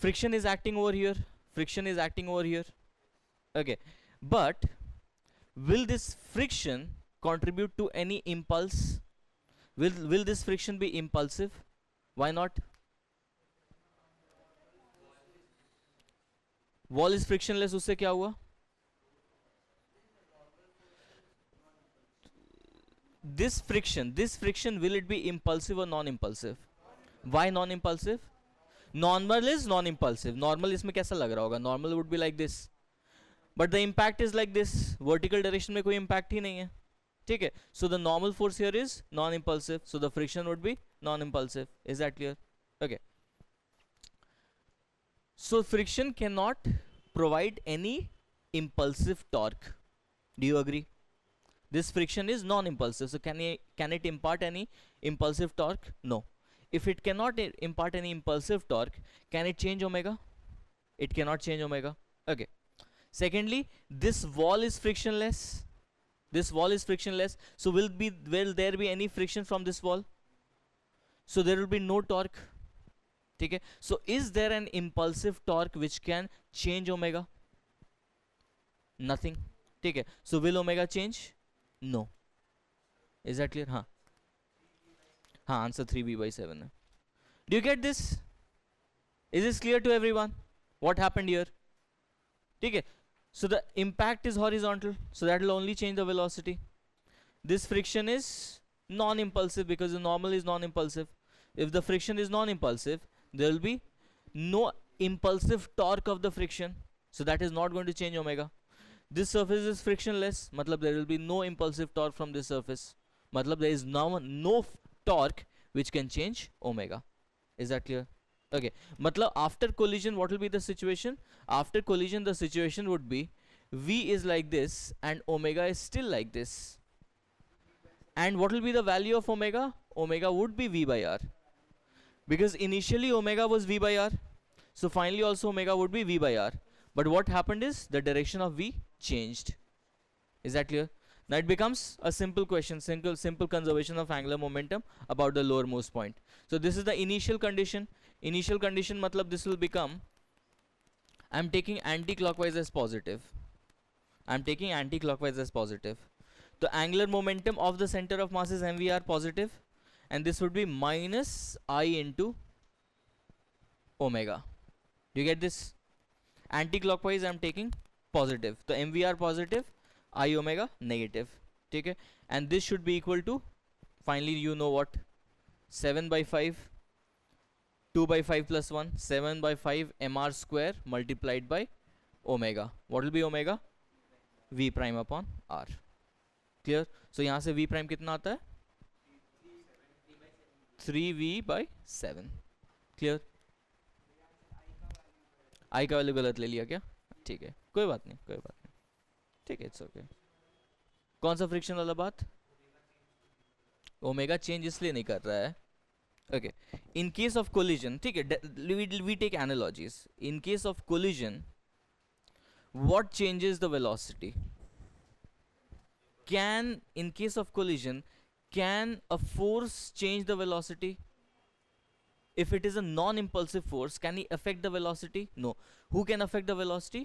friction is acting over here, friction is acting over here, okay, but will this friction contribute to any impulse? Will this friction be impulsive? Why not? Wall is frictionless, उससे क्या हुआ? This friction, will it be impulsive or non-impulsive? Why non-impulsive? Normal is non-impulsive. Normal इसमें कैसा लग रहा होगा? Normal would be like this, but the impact is like this. Vertical direction में कोई impact ही नहीं है, ठीक है? So the normal force here is non-impulsive, so the friction would be non-impulsive. Is that clear? Okay, so friction cannot provide any impulsive torque. Do you agree? This friction is non-impulsive, so can it impart any impulsive torque? No. If it cannot impart any impulsive torque, can it change omega? It cannot change omega. Okay, secondly, this wall is frictionless, this wall is frictionless, so will there be any friction from this wall? So there will be no torque, ठीक है? So is there an impulsive torque which can change omega? Nothing, ठीक है? So will omega change? No. Is that clear? हाँ हाँ, answer 3V/7 है. Do you get this? Is this clear to everyone? What happened here? ठीक है? So the impact is horizontal, so that will only change the velocity. This friction is non-impulsive because the normal is non-impulsive. If the friction is non-impulsive, there will be no impulsive torque of the friction, so that is not going to change omega. This surface is frictionless, matlab there will be no impulsive torque from this surface, matlab there is now no torque which can change omega. Is that clear? Okay, matlab after collision what will be the situation? After collision the situation would be V is like this and omega is still like this. And what will be the value of omega? Omega would be V/R, because initially omega was V/R, so finally also omega would be V/R. But what happened is the direction of V changed. Is that clear? Now it becomes a simple question, simple conservation of angular momentum about the lowermost point. So this is the initial condition. Initial condition matlab this will become, I am taking anti-clockwise as positive. I am taking anti-clockwise as positive. The angular momentum of the center of mass is mvr positive, and this would be minus I into omega. Do you get this? Anti-clockwise I am taking positive, so mvr positive, I omega negative, ठीक है? And this should be equal to finally you know what, 7 by 5, 2 by 5 plus 1, 7 by 5 mr square multiplied by omega. What will be omega? V prime upon r. Clear? So यहाँ से V prime कितना आता है? 3V by 7. Clear? I का value गलत ले लिया क्या? ठीक है, कोई बात नहीं, कोई बात नहीं, ठीक है, इट्स ओके। कौन सा फ्रिक्शन वाला बात? ओमेगा चेंज इसलिए नहीं कर रहा है। Okay, in case of collision, ठीक है, we take analogies. In case of collision, what changes the velocity? In case of collision, can a force change the velocity? If it is a non-impulsive force, can it affect the velocity? No. Who can affect the velocity?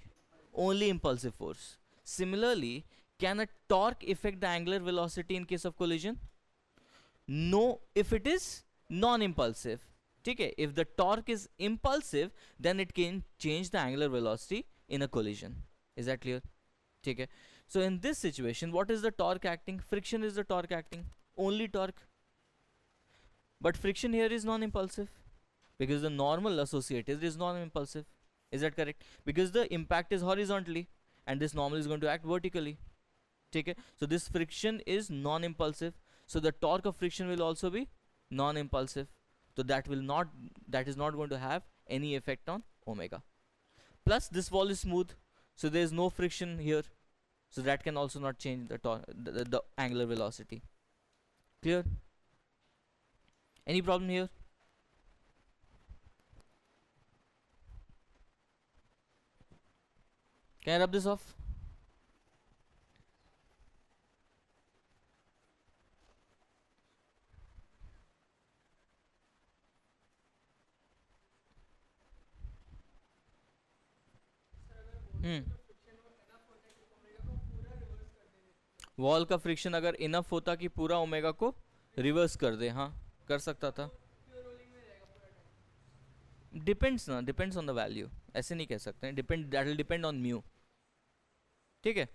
Only impulsive force. Similarly, can a torque affect the angular velocity in case of collision? No, if it is non-impulsive. Okay, if the torque is impulsive, then it can change the angular velocity in a collision. Is that clear? Okay, so in this situation, what is the torque acting? Friction is the torque acting, only torque. But friction here is non-impulsive, because the normal associated is non-impulsive. Is that correct? Because the impact is horizontally and this normal is going to act vertically. Okay, so this friction is non-impulsive, so the torque of friction will also be non-impulsive, so that is not going to have any effect on omega. Plus this wall is smooth, so there is no friction here, so that can also not change the angular velocity. Clear? Any problem here? Can I rub this off? Wall का friction अगर enough होता कि पूरा omega को reverse कर दे, हाँ कर सकता था। डिपेंड्स ना, डिपेंड्स ऑन द वैल्यू, ऐसे नहीं कह सकते हैं, depend, that will depend on mu. ठीक है,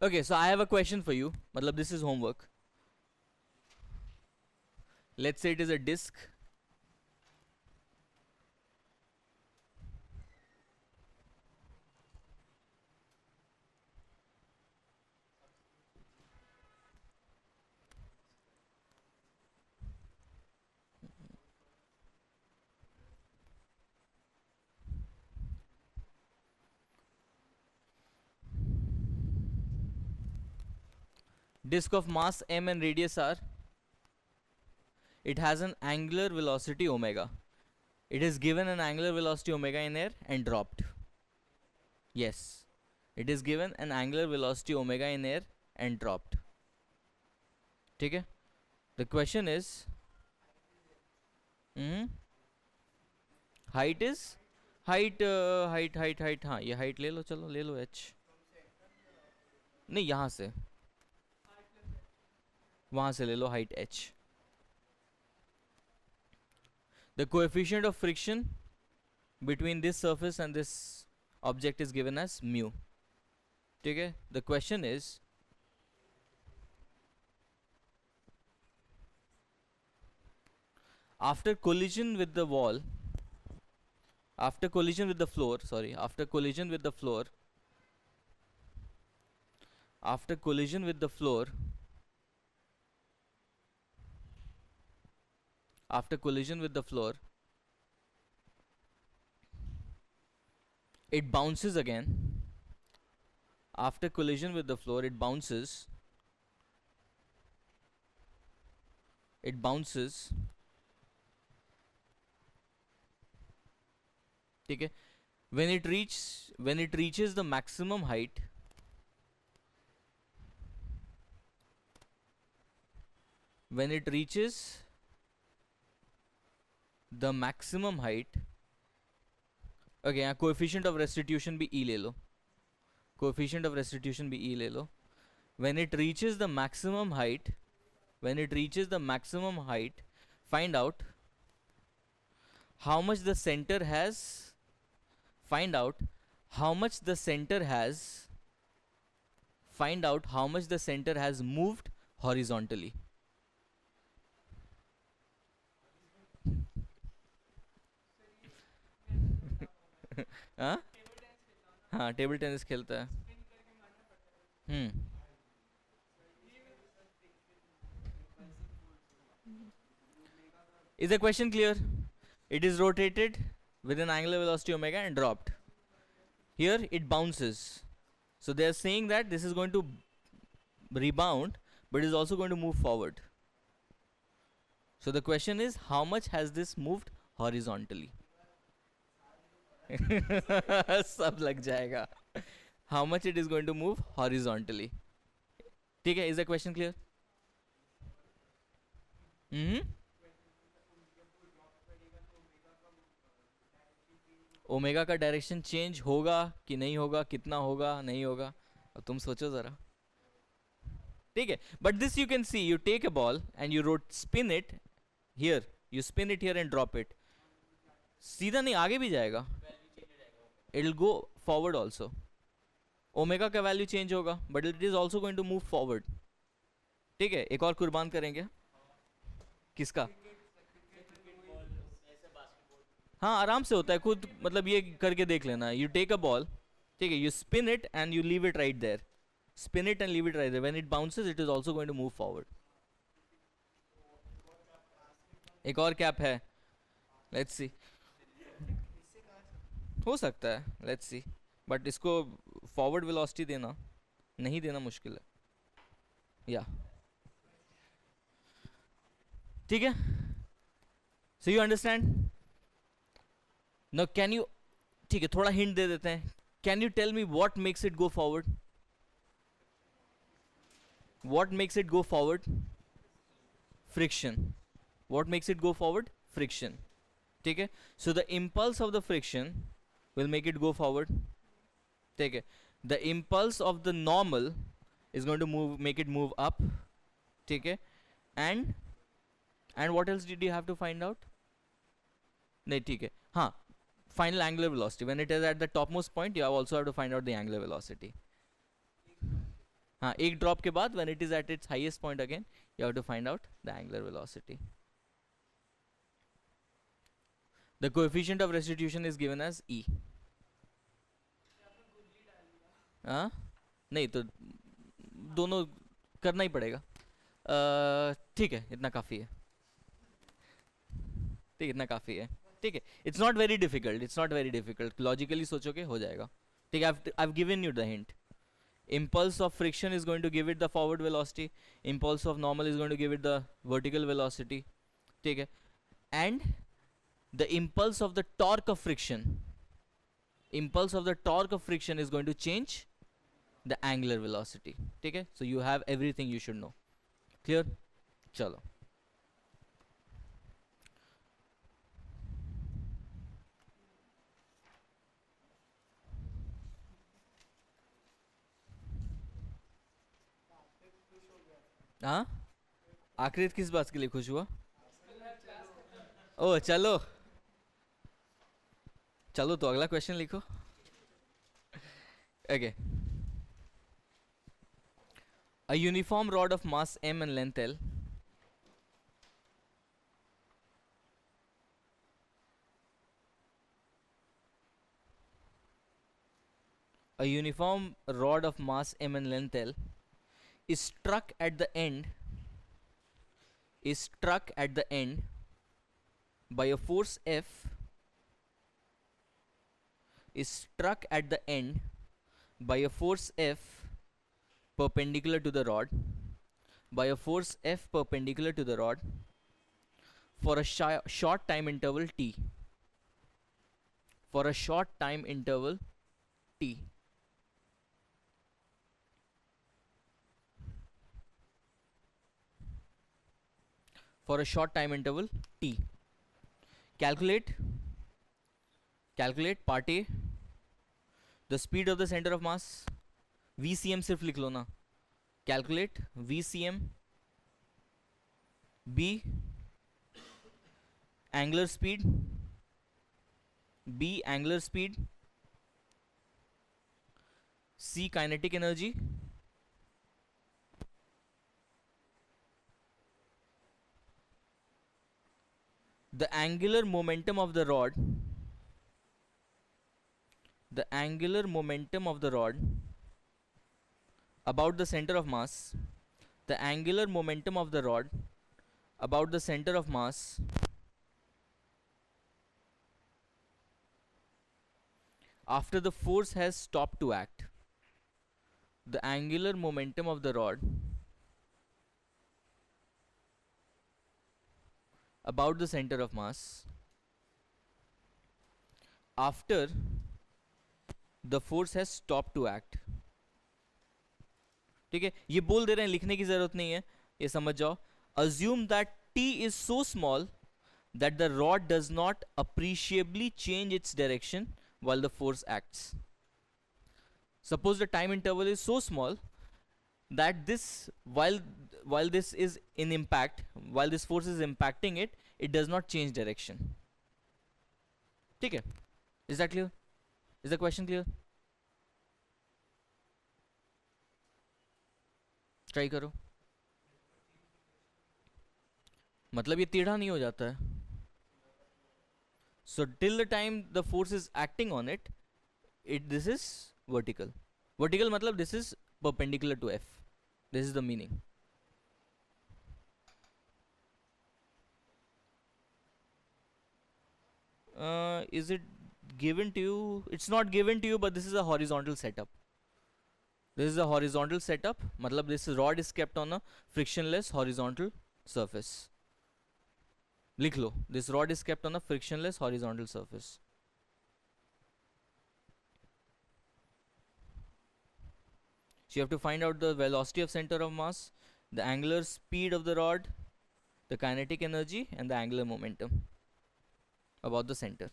okay, so I have a question for you, मतलब this is homework. Let's say it is a disc, disk of mass m and radius r, it has an angular velocity omega. It is given an angular velocity omega in air and dropped. Yes, it is given an angular velocity omega in air and dropped. ठीक है, the question is height is height, हाँ ये height ले लो, चलो ले लो h, नहीं यहाँ से वहाँ से ले लो height h. The coefficient of friction between this surface and this object is given as mu. ठीक है, the question is after collision with the wall, after collision with the floor, sorry, after collision with the floor, after collision with the floor, after collision with the floor, it bounces again. After collision with the floor, it bounces. It bounces. Okay. When it reaches the maximum height, when it reaches the maximum height, okay, यहाँ coefficient of restitution भी E ले लो, coefficient of restitution भी E ले लो. When it reaches the maximum height, when it reaches the maximum height, find out how much the center has, find out how much the center has, find out how much the center has moved horizontally. हाँ हाँ table tennis खेलता है. हम्म. Is the question clear? It is rotated with an angular velocity omega and dropped. Here it bounces. So they are saying that this is going to rebound, but is also going to move forward. So the question is, how much has this moved horizontally? सब लग जाएगा. How much it is going to move horizontally? ठीक है? Is the question clear? Omega का direction change होगा कि नहीं होगा, कितना होगा, नहीं होगा, अब तुम सोचो जरा. ठीक है, but this you can see, you take a ball and you rote spin it here, you spin it here and drop it. सीधा नहीं, आगे भी जाएगा. It will go forward also. Omega का वैल्यू चेंज होगा but it is also going to move forward. ठीक है, एक और कुर्बान करेंगे. किसका? हाँ आराम से होता है खुद, मतलब ये करके देख लेना. यू टेक अ बॉल, ठीक है, you spin it and you leave it right there. Spin it and leave it right there. When it bounces, it is also going to move forward. एक और कैप है. Let's see. हो सकता है. Let's see. But इसको forward velocity देना, नहीं देना मुश्किल है. Yeah. ठीक है? So you understand? Now can you, ठीक है, थोड़ा hint दे देते हैं. Can you tell me what makes it go forward? What makes it go forward? Friction. What makes it go forward? Friction. ठीक है, so the impulse of the friction will make it go forward. ठीक है, the impulse of the normal is going to move, make it move up. ठीक है, and what else did you have to find out? नहीं, ठीक है, हाँ, final angular velocity. When it is at the topmost point, you also have to find out the angular velocity. हाँ, एक drop के बाद when it is at its highest point again, you have to find out the angular velocity. The coefficient of restitution is given as E. हाँ, नहीं तो दोनों करना ही पड़ेगा. ठीक है, इतना काफ़ी है. ठीक, इतना काफ़ी है. ठीक है, it's not very difficult, it's not very difficult. Logically सोचोगे हो जाएगा. ठीक है, I have given you the hint. Impulse of friction is going to give it the forward velocity. Impulse of normal is going to give it the vertical velocity. ठीक है, and the impulse of the torque of friction, impulse of the torque of friction is going to change the angular velocity. ठीक है, so you have everything you should know. Clear? चलो. हाँ, आखिर किस बात के लिए खुश हुआ? ओह चलो, चलो तो अगला क्वेश्चन लिखो. Okay. A uniform rod of mass m and length l a uniform rod of mass m and length l is struck at the end by a force F is struck at the end by a force F perpendicular to the rod for a short time interval t for a short time interval t. For a short time interval t. Calculate part A, the speed of the center of mass. VCM सिर्फ लिख लो ना. Calculate VCM. B, angular speed. C kinetic energy, the angular momentum of the rod, the angular momentum of the rod about the center of mass, the angular momentum of the rod about the center of mass after the force has stopped to act. The angular momentum of the rod about the center of mass after the force has stopped to act. ठीक है, ये बोल दे रहे हैं, लिखने की जरूरत नहीं है, ये समझ जाओ. Assume that T is so small that the rod does not appreciably change its direction while the force acts. Suppose the time interval is so small that this while this is in impact, while this force is impacting it, it does not change direction. ठीक है, is that clear? Is the question clear? Try करो. मतलब ये टेढ़ा नहीं हो जाता है. So till the time the force is acting on it, this is vertical. Vertical मतलब this is perpendicular to F. This is the meaning. Is it given to you? It's not given to you, but this is a horizontal setup. This is a horizontal setup. मतलब this rod is kept on a frictionless horizontal surface. लिख लो. This rod is kept on a frictionless horizontal surface. So you have to find out the velocity of center of mass, the angular speed of the rod, the kinetic energy, and the angular momentum about the center.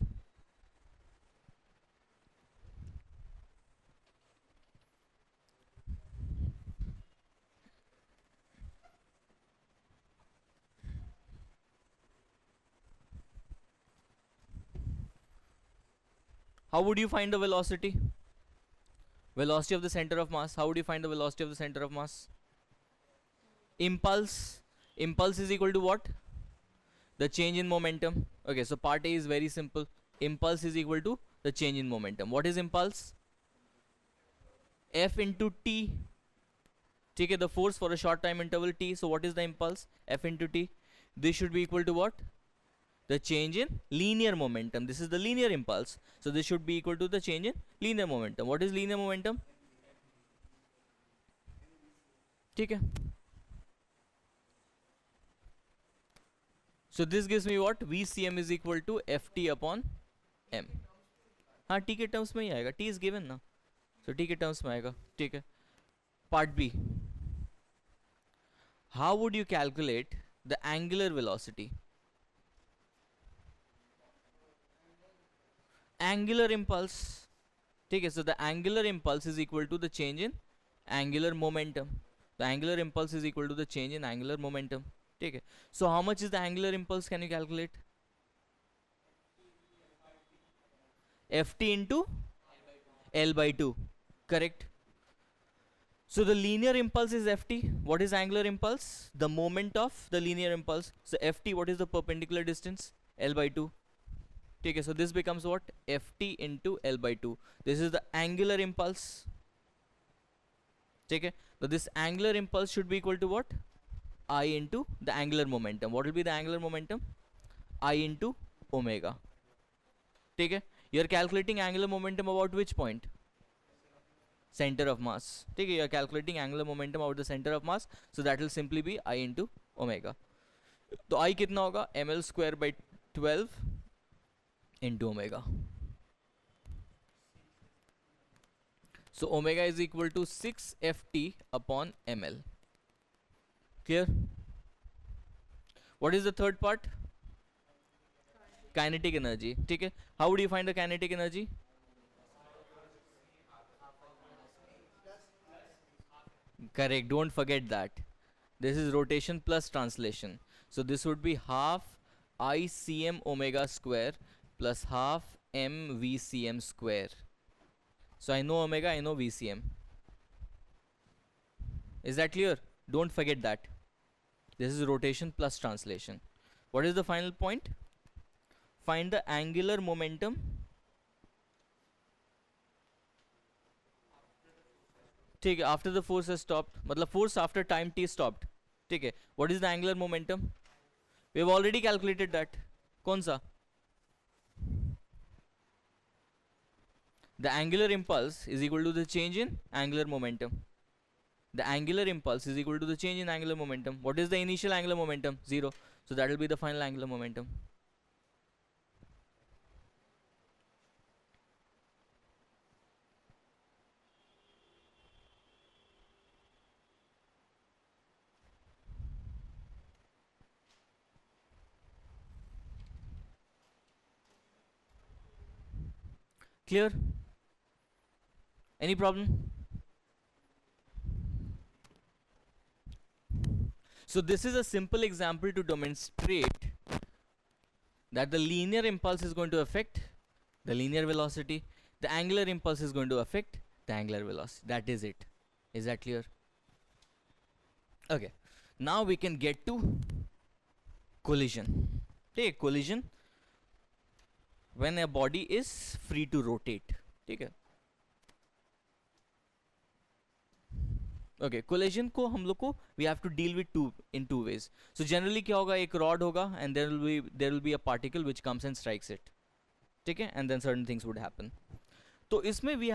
How would you find the velocity? Velocity of the center of mass. How would you find the velocity of the center of mass? Impulse. Impulse is equal to what? The change in momentum. Okay, so part A is very simple. Impulse is equal to the change in momentum. What is impulse? F into T. Take the force for a short time interval T. So what is the impulse? F into T. This should be equal to what? The change in linear momentum. This is the linear impulse. So this should be equal to the change in linear momentum. What is linear momentum? ठीक है. So this gives me what? VCM is equal to FT upon M. हाँ, T के terms में ही आएगा. T is given ना. So T के terms में आएगा. ठीक है. Part B. How would you calculate the angular velocity? Angular impulse. ठीक है. So the angular impulse is equal to the change in angular momentum. The angular impulse is equal to the change in angular momentum. ठीक है. So how much is the angular impulse? Can you calculate? Ft into L by 2. Correct. So the linear impulse is Ft. What is angular impulse? The moment of the linear impulse. So Ft, what is the perpendicular distance? L by 2. Okay, so this becomes what? Ft into L by 2. This is the angular impulse. Okay, so this angular impulse should be equal to what? I into the angular momentum. What will be the angular momentum? I into omega. Okay, you are calculating angular momentum about which point? Center of mass. Okay, you are calculating angular momentum about the center of mass. So that will simply be I into omega. So I कितना होगा? ml square by 12 into omega. So omega is equal to 6 ft upon ml. Clear? What is the third part? Kinetic energy. ठीक है. How would you find the kinetic energy? Correct. Don't forget that. This is rotation plus translation. So this would be half ICM omega square plus half m VCM square. So I know omega, I know VCM. Is that clear? Don't forget that. This is rotation plus translation. What is the final point? Find the angular momentum ठीक है after the force has stopped, मतलब force after time t stopped. ठीक है, what is the angular momentum? We have already calculated that. कौन सा? The angular impulse is equal to the change in angular momentum. The angular impulse is equal to the change in angular momentum. What is the initial angular momentum? 0. So that will be the final angular momentum. Clear? Any problem? So this is a simple example to demonstrate that the linear impulse is going to affect the linear velocity, the angular impulse is going to affect the angular velocity. That is it. Is that clear? Okay, now we can get to collision. Take collision when a body is free to rotate. ठीक है. Okay, collision को हम लोग को we have to deal with in two ways. So generally क्या होगा, एक rod होगा and there will be a particle which comes and strikes it. ठीक है, and then certain things would happen. तो इसमें we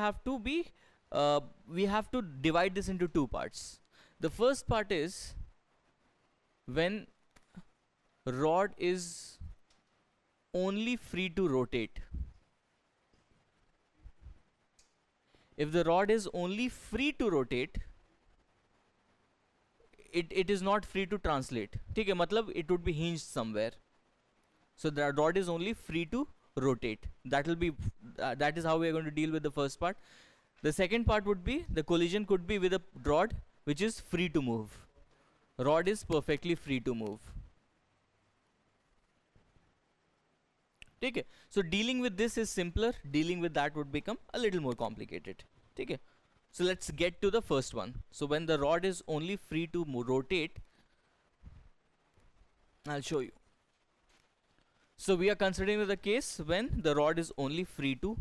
have to divide this into two parts. The first part is when rod is only free to rotate. If the rod is only free to rotate, it is not free to translate. ठीक है, मतलब it would be hinged somewhere. So the rod is only free to rotate. That will be that is how we are going to deal with the first part. The second part would be the collision could be with a rod which is free to move. Rod is perfectly free to move. ठीक है, so dealing with this is simpler. Dealing with that would become a little more complicated. ठीक है. So let's get to the first one. So when the rod is only free to rotate, I'll show you. So we are considering the case when the rod is only free to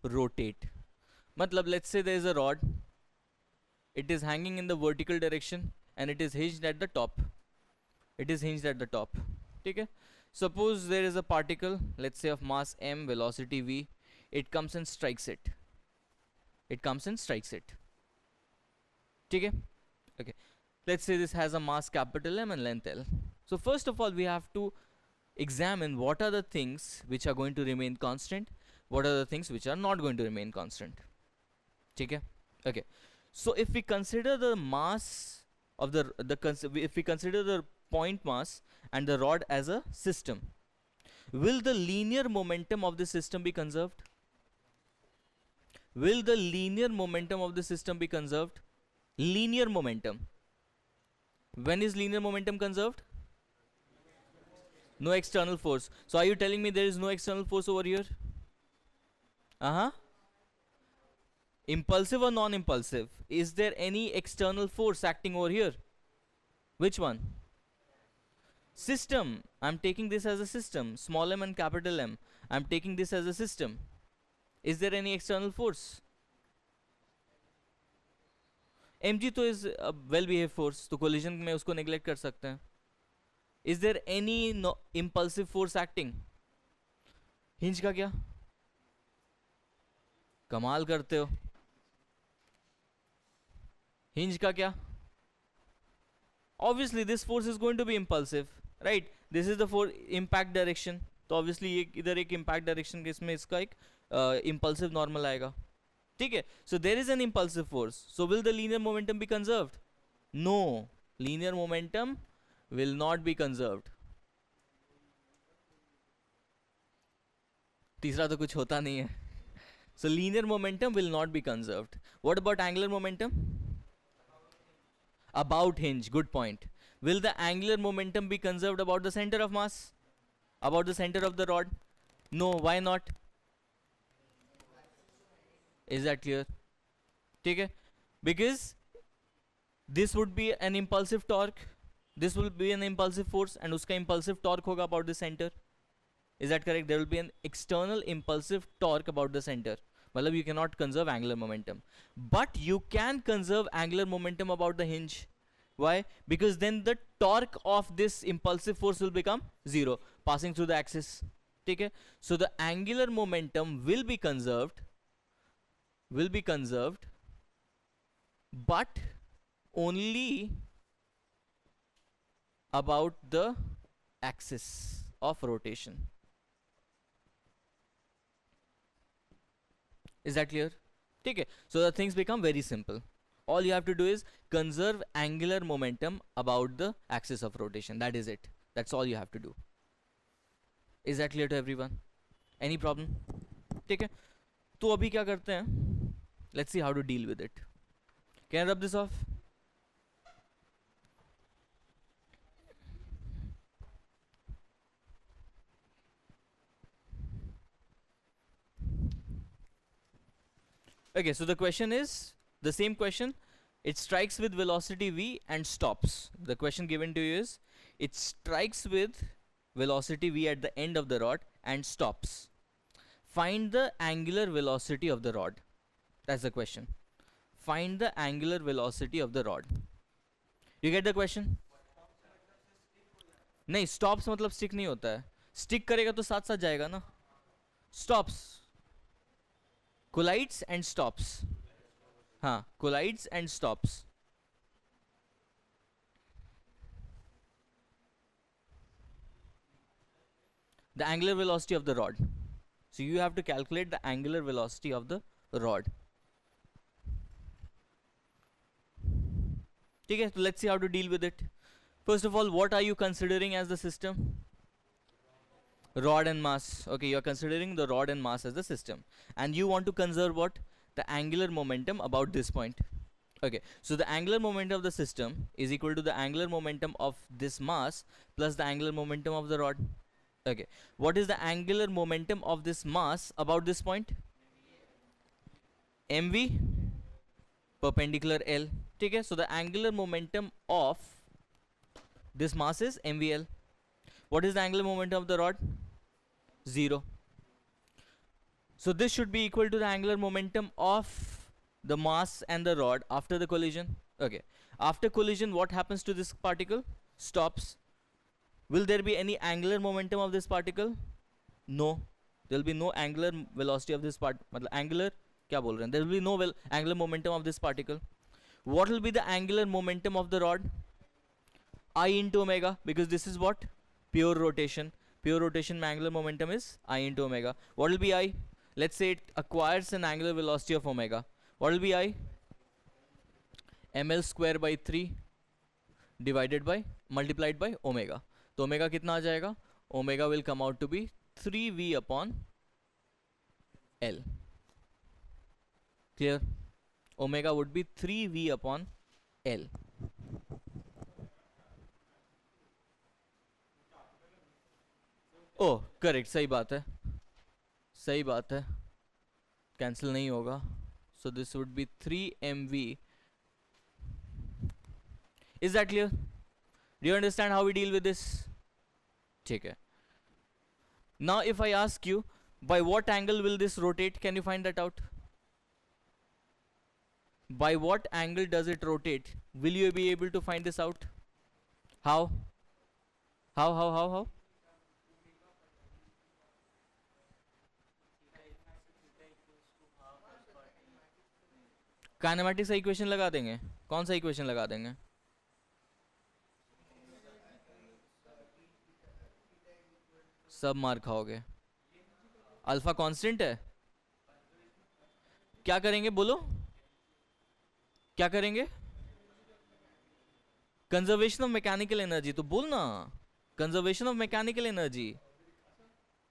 rotate. Matlab, let's say there is a rod. It is hanging in the vertical direction and it is hinged at the top. It is hinged at the top. Okay? Suppose there is a particle, let's say of mass m, velocity v. It comes and strikes it. It comes and strikes it. Okay? Okay. Let's say this has a mass capital M and length L. So first of all, we have to examine what are the things which are going to remain constant, what are the things which are not going to remain constant. Okay? Okay. So if we consider the mass of if we consider the point mass and the rod as a system, will the linear momentum of the system be conserved? Will the linear momentum of the system be conserved? Linear momentum. When is linear momentum conserved? No external force. So are you telling me there is no external force over here? Impulsive or non-impulsive? Is there any external force acting over here? Which one? System. I'm taking this as a system. Small m and capital M. I'm taking this as a system. Is there any external force? mg तो is a well behaved force, तो collision में उसको neglect कर सकते हैं. Is there any impulsive force acting? hinge का क्या? कमाल करते हो. hinge का क्या? Obviously this force is going to be impulsive, right? This is the impact direction. तो obviously ये इधर एक impact direction केस में इसका एक impulsive normal आएगा. ठीक है? So there is an impulsive force. So will the linear momentum be conserved? No. Linear momentum will not be conserved. तीसरा तो कुछ होता नहीं है. So linear momentum will not be conserved. What about angular momentum? About hinge. Good point. Will the angular momentum be conserved about the center of mass? About the center of the rod? No. Why not? Is that clear? ठीक है? Because this would be an impulsive torque, this will be an impulsive force, and uska impulsive torque hoga about the center. Is that correct? There will be an external impulsive torque about the center. Matlab you cannot conserve angular momentum, but you can conserve angular momentum about the hinge. Why? Because then the torque of this impulsive force will become zero, passing through the axis. Okay, so the angular momentum will be conserved, but only about the axis of rotation. Is that clear? Okay, so the things become very simple. All you have to do is conserve angular momentum about the axis of rotation. That is it. That's all you have to do. Is that clear to everyone? Any problem? ठीक है, तो अभी क्या करते हैं? Let's see how to deal with it. Can I rub this off? Okay, so the question is the same question. It strikes with velocity v and stops. The question given to you is, it strikes with velocity v at the end of the rod and stops. Find the angular velocity of the rod. That's the question. Find the angular velocity of the rod. You get the question? नहीं, stops मतलब stick नहीं होता है. Stick करेगा तो साथ साथ जाएगा ना. Stops, collides and stops. हाँ, collides and stops. The angular velocity of the rod. So you have to calculate the angular velocity of the rod. Okay, so let's see how to deal with it. First of all, what are you considering as the system? Rod and mass. Okay, you are considering the rod and mass as the system, and you want to conserve what? The angular momentum about this point. Okay, so the angular momentum of the system is equal to the angular momentum of this mass plus the angular momentum of the rod. Okay, what is the angular momentum of this mass about this point? mv perpendicular L. Okay, so the angular momentum of this mass is mvl. What is the angular momentum of the rod? 0. So this should be equal to the angular momentum of the mass and the rod after the collision. Okay, after collision, what happens to this particle? Stops. Will there be any angular momentum of this particle? No. There will be no angular velocity of this part. Angular क्या बोल रहे हैं? There will be no angular momentum of this particle. What will be the angular momentum of the rod? I into omega, because this is what? Pure rotation. Pure rotation angular momentum is I into omega. What will be I? Let's say it acquires an angular velocity of omega. What will be I? ml square by 3 divided by multiplied by omega. तो omega कितना आ जाएगा? Omega will come out to be 3v upon L. Clear? Omega would be 3v upon L. Oh, correct. सही बात है. सही बात है. Cancel नहीं होगा. So this would be 3mv. Is that clear? Do you understand how we deal with this? ठीक है. Now if I ask you, by what angle will this rotate? Can you find that out? By what angle does it rotate? Will you be able to find this out? How? How? Kinematics का equation लगा देंगे. कौन सा equation लगा देंगे? सब मार खाओगे. अल्फा कांस्टेंट है. क्या करेंगे बोलो? क्या करेंगे? Conservation of mechanical energy. तो बोलना कंजर्वेशन ऑफ मैकेनिकल एनर्जी.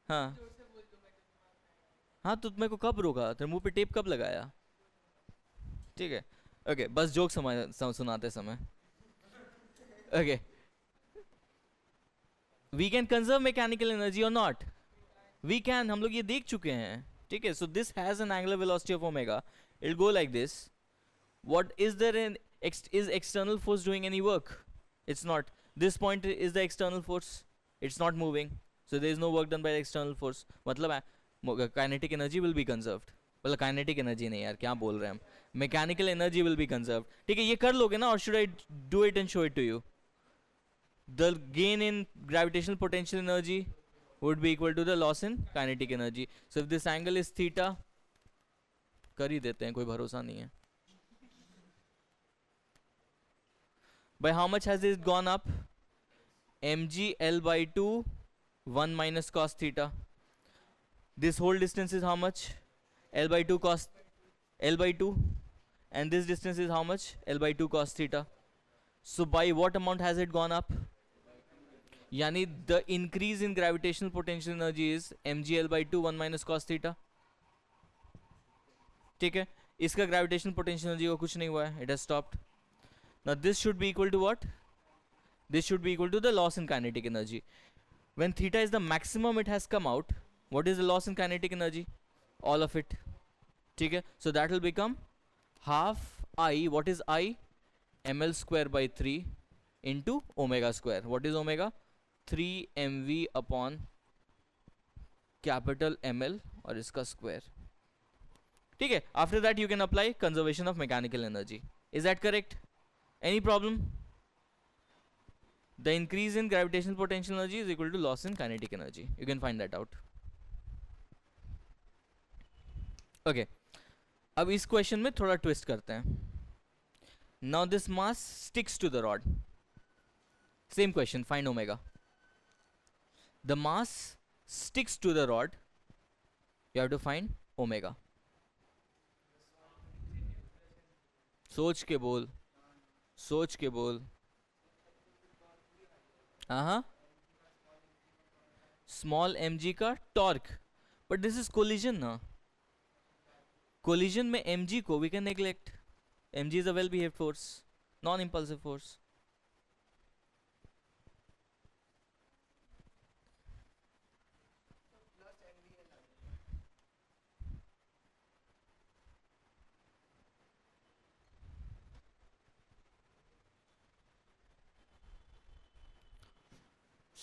हाँ हाँ, तो मेरे को कब रोका? तेरे मुंह पे टेप कब लगाया? ठीक है. ओके, बस जोक सुनाते समय. Okay, we can conserve mechanical energy और नॉट? We can. हम लोग ये देख चुके हैं. ठीक है. So this has an angular velocity of omega. It go like this. What is there Is external force doing any work? It's not. This point is the external force. It's not moving. So there is no work done by the external force. मतलब kinetic energy will be conserved. मतलब kinetic energy नहीं यार, क्या बोल रहे हैं हम? Mechanical energy will be conserved. ठीक है, ये कर लोगे ना? Or should I do it and show it to you? The gain in gravitational potential energy would be equal to the loss in kinetic energy. So if this angle is theta, कर ही देते हैं, कोई भरोसा नहीं है. By how much has it gone up? mg L by 2 1 minus cos theta. This whole distance is how much? L by 2 cos L by 2, and this distance is how much? L by 2 cos theta. So by what amount has it gone up? Yani the increase in gravitational potential energy is mg L by 2 1 minus cos theta. ठीक है, इसका gravitational potential energy को कुछ नहीं हुआ है, it has stopped. Now this should be equal to what? This should be equal to the loss in kinetic energy. When theta is the maximum it has come out, what is the loss in kinetic energy? All of it. ठीक है, so that will become half I. What is I? ml square by 3 into omega square. What is omega? 3 mv upon capital ml और इसका square. ठीक है, after that you can apply conservation of mechanical energy. Is that correct? Any problem? The increase in gravitational potential energy is equal to loss in kinetic energy. You can find that out. Okay. अब इस question में थोड़ा twist करते हैं. Now this mass sticks to the rod. Same question, find omega. The mass sticks to the rod. You have to find omega. सोच के बोल, सोच के बोल. हाँ, स्मॉल mg का torque, but this is collision ना. कोलिजन में mg को we can neglect. mg is a well behaved force, non impulsive force.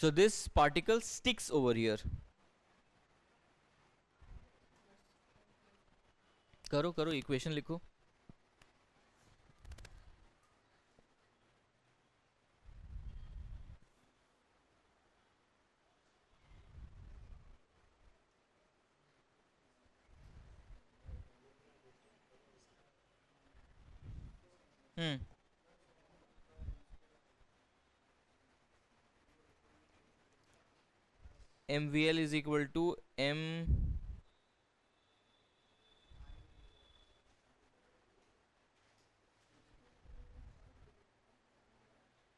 So this particle sticks over here. करो करो, इक्वेशन लिखो. mvl is equal to m.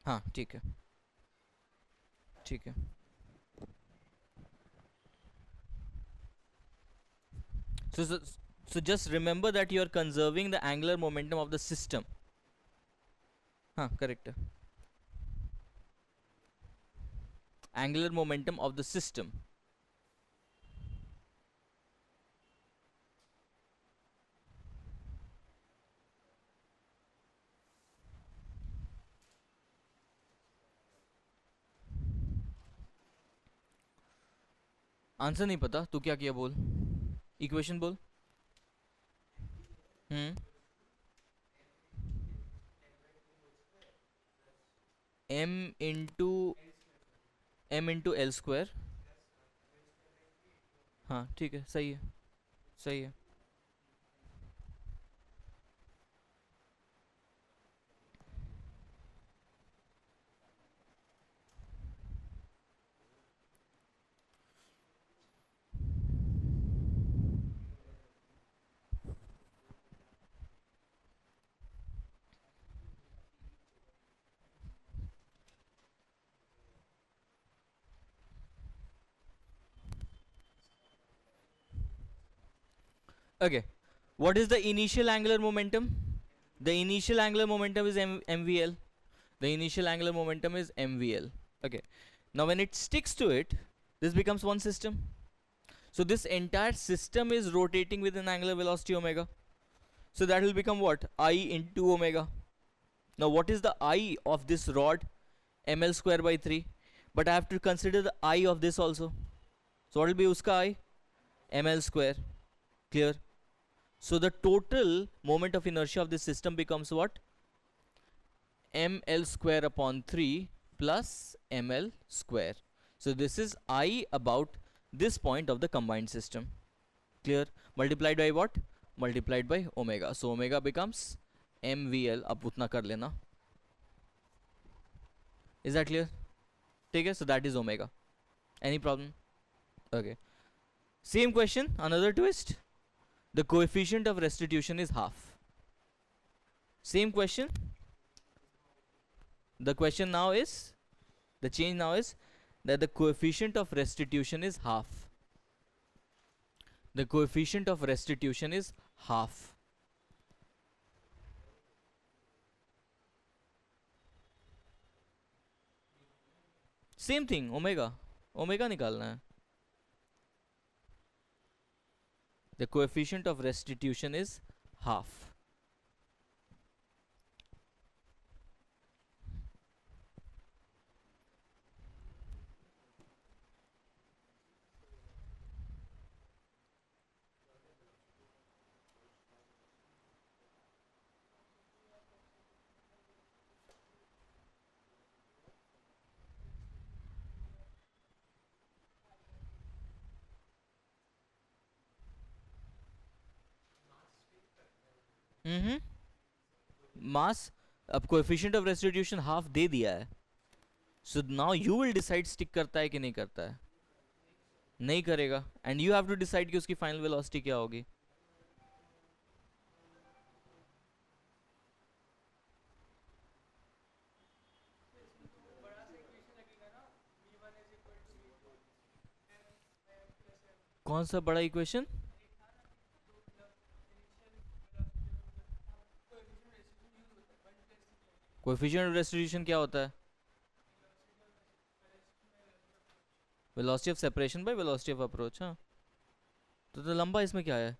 हाँ ठीक है, ठीक है. So just remember that you are conserving the angular momentum of the system. हाँ correct है. Angular momentum of the system. Answer नहीं पता, तू क्या किया बोल, इक्वेशन बोल. m into l square. हाँ ठीक है, सही है, सही है. Okay, what is the initial angular momentum? The initial angular momentum is mvl. The initial angular momentum is mvl. Okay, now when it sticks to it, this becomes one system. So this entire system is rotating with an angular velocity omega. So that will become what? I into omega. Now what is the I of this rod? ml square by 3, but I have to consider the I of this also. So what will be uska I? ml square. Clear? So the total moment of inertia of this system becomes what? ml square upon 3 plus ml square. So this is I about this point of the combined system. Clear? Multiplied by what? Multiplied by omega. So omega becomes mvl. अब उतना कर लेना. Is that clear? ठीक है. So that is omega. Any problem? Okay. Same question, another twist. The coefficient of restitution is half. Same question. The question now is, the change now is that the coefficient of restitution is half. The coefficient of restitution is half. Same thing, omega. Omega निकालना है. The coefficient of restitution is half. Mass. अब coefficient of restitution half दे दिया है. So now you will decide stick करता है कि नहीं करता है. नहीं करेगा. And you have to decide कि उसकी फाइनल वेलोसिटी क्या होगी. कौन सा बड़ा इक्वेशन? कोएफिशिएंट ऑफ रेस्टिट्यूशन क्या होता है? Velocity of separation by velocity of approach. हाँ, तो लंबा इसमें क्या है?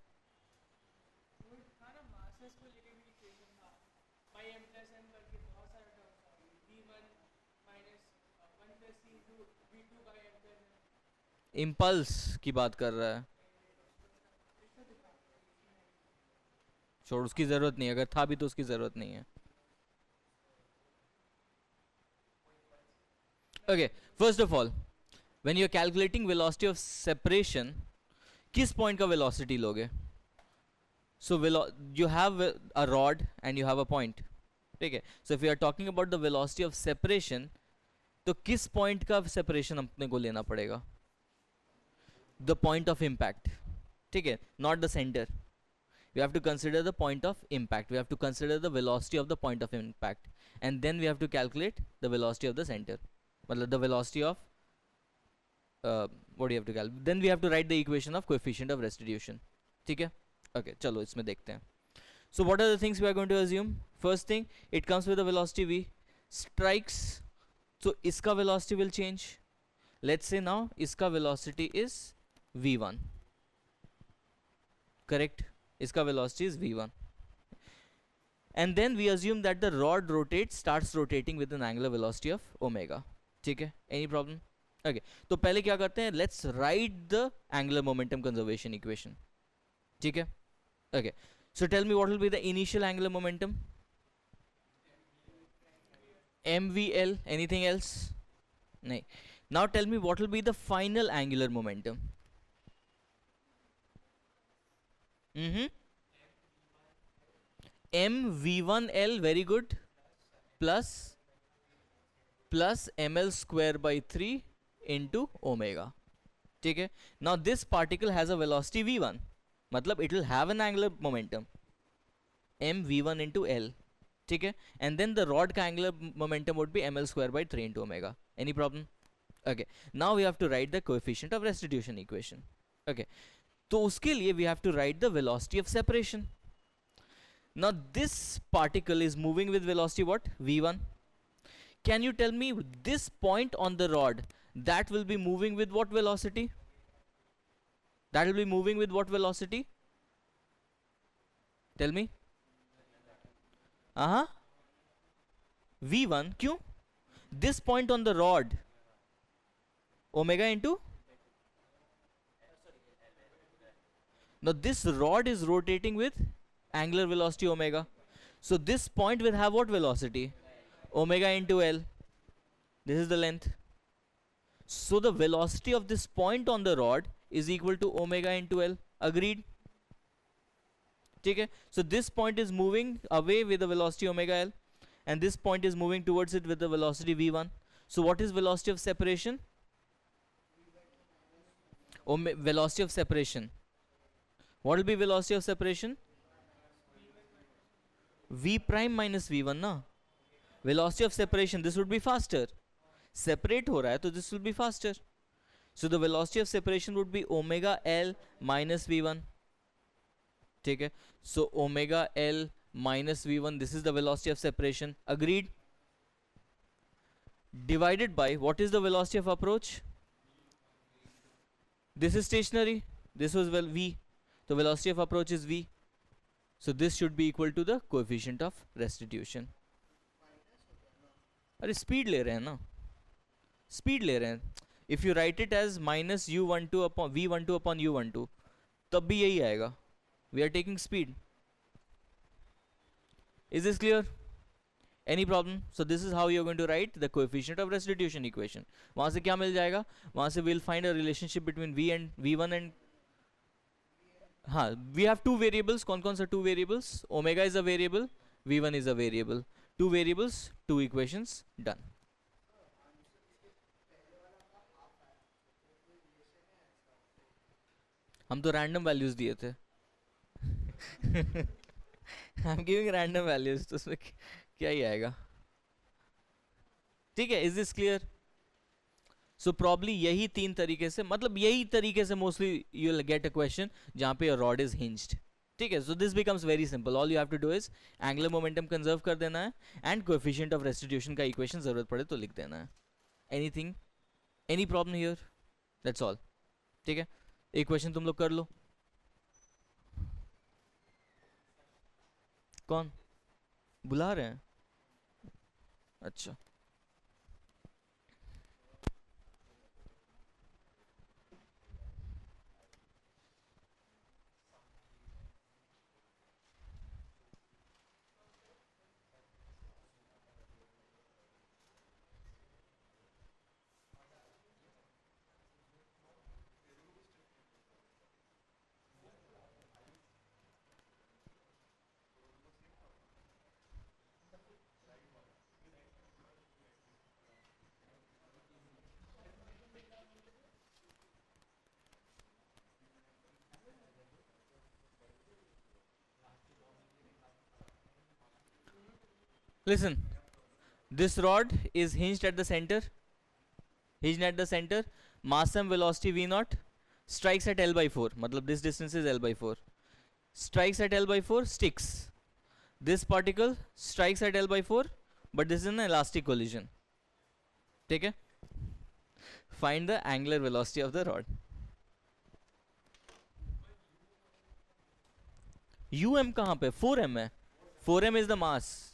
इम्पल्स की बात कर रहा है. छोड़, उसकी जरूरत नहीं. अगर था भी तो उसकी जरूरत नहीं है. Okay, first of all, when you are calculating velocity of separation, किस point का velocity लोगे? So you have a rod and you have a point. ठीक है. So if you are talking about the velocity of separation, तो किस point का separation अपने को लेना पड़ेगा? The point of impact. ठीक है. Not the center. We have to consider the point of impact. We have to consider the velocity of the point of impact, and then we have to calculate the velocity of the center. The velocity of what do you have to calculate? Then we have to write the equation of coefficient of restitution. ठीक है. Okay, चलो इसमें देखते हैं. So what are the things we are going to assume? First thing, it comes with a velocity v. Strikes, so इसका velocity will change. Let's say now इसका velocity is v1. Correct? इसका velocity is v1. And then we assume that the rod starts rotating with an angular velocity of omega. ठीक है. Any problem? Okay. तो पहले क्या करते हैं? Let's write the angular momentum conservation equation. ठीक है. Okay. So tell me what will be the initial angular momentum? mvl. Anything else? नहीं. Now tell me what will be the final angular momentum? mv1l. Very good. Plus ml square by 3 into omega. ठीक है. Now this particle has a velocity v1. मतलब it will have an angular momentum mv1 into l. ठीक है. And then the rod का angular momentum would be ml square by 3 into omega. Any problem? Okay. Now we have to write the coefficient of restitution equation. Okay. तो उसके लिए we have to write the velocity of separation. Now this particle is moving with velocity what? v1. Can you tell me this point on the rod, that will be moving with what velocity? That will be moving with what velocity? Tell me. v1 क्यों? This point on the rod, omega into, now this rod is rotating with angular velocity omega, so this point will have what velocity? Omega into L. This is the length. So the velocity of this point on the rod is equal to omega into L. Agreed? Okay. So this point is moving away with the velocity omega L, and this point is moving towards it with the velocity v1. So what is velocity of separation? Velocity of separation. What will be velocity of separation? v prime minus v1 na. Velocity of separation, this would be faster. Separate हो रहा है तो this will be faster. So the velocity of separation would be omega L minus v1. ठीक है. So omega L minus v1, this is the velocity of separation. Agreed? Divided by, what is the velocity of approach? This is stationary. This was v. The velocity of approach is v. So this should be equal to the coefficient of restitution. अरे speed ले रहे हैं ना, speed ले रहे हैं. If you write it as minus u12 upon v12 upon u12, तब भी यही आएगा. We are taking speed. Is this clear? Any problem? So this is how you are going to write the coefficient of restitution equation. वहां से क्या मिल जाएगा? वहां से will find a relationship between v and v1 and, हाँ, we have two variables. कौन कौन सा two variables? Omega is a variable, v1 is a variable. Two variables, two equations, done. हम तो random values दिए थे. I'm giving random values, तो उसमें क्या ही आएगा? ठीक है? Is this clear? So probably यही तीन तरीके से, मतलब यही तरीके से mostly you'll get a question जहाँ पे a rod is hinged. ठीक है. So this becomes very simple. All you have to do is angular momentum conserve कर देना है एंड कोएफिशिएंट ऑफ रेस्टिट्यूशन का इक्वेशन जरूरत पड़े तो लिख देना है. Anything, any problem here? That's all. ठीक है. एक क्वेश्चन तुम लोग कर लो. कौन बुला रहे हैं? अच्छा. Listen, this rod is hinged at the center. Hinged at the center. Mass and velocity v naught. Strikes at L by 4. मतलब this distance is L by 4. Strikes at L by 4. Sticks. This particle strikes at L by 4, but this is an elastic collision. ठीक है? Find the angular velocity of the rod. UM कहाँ पे? 4m है. 4m is the mass.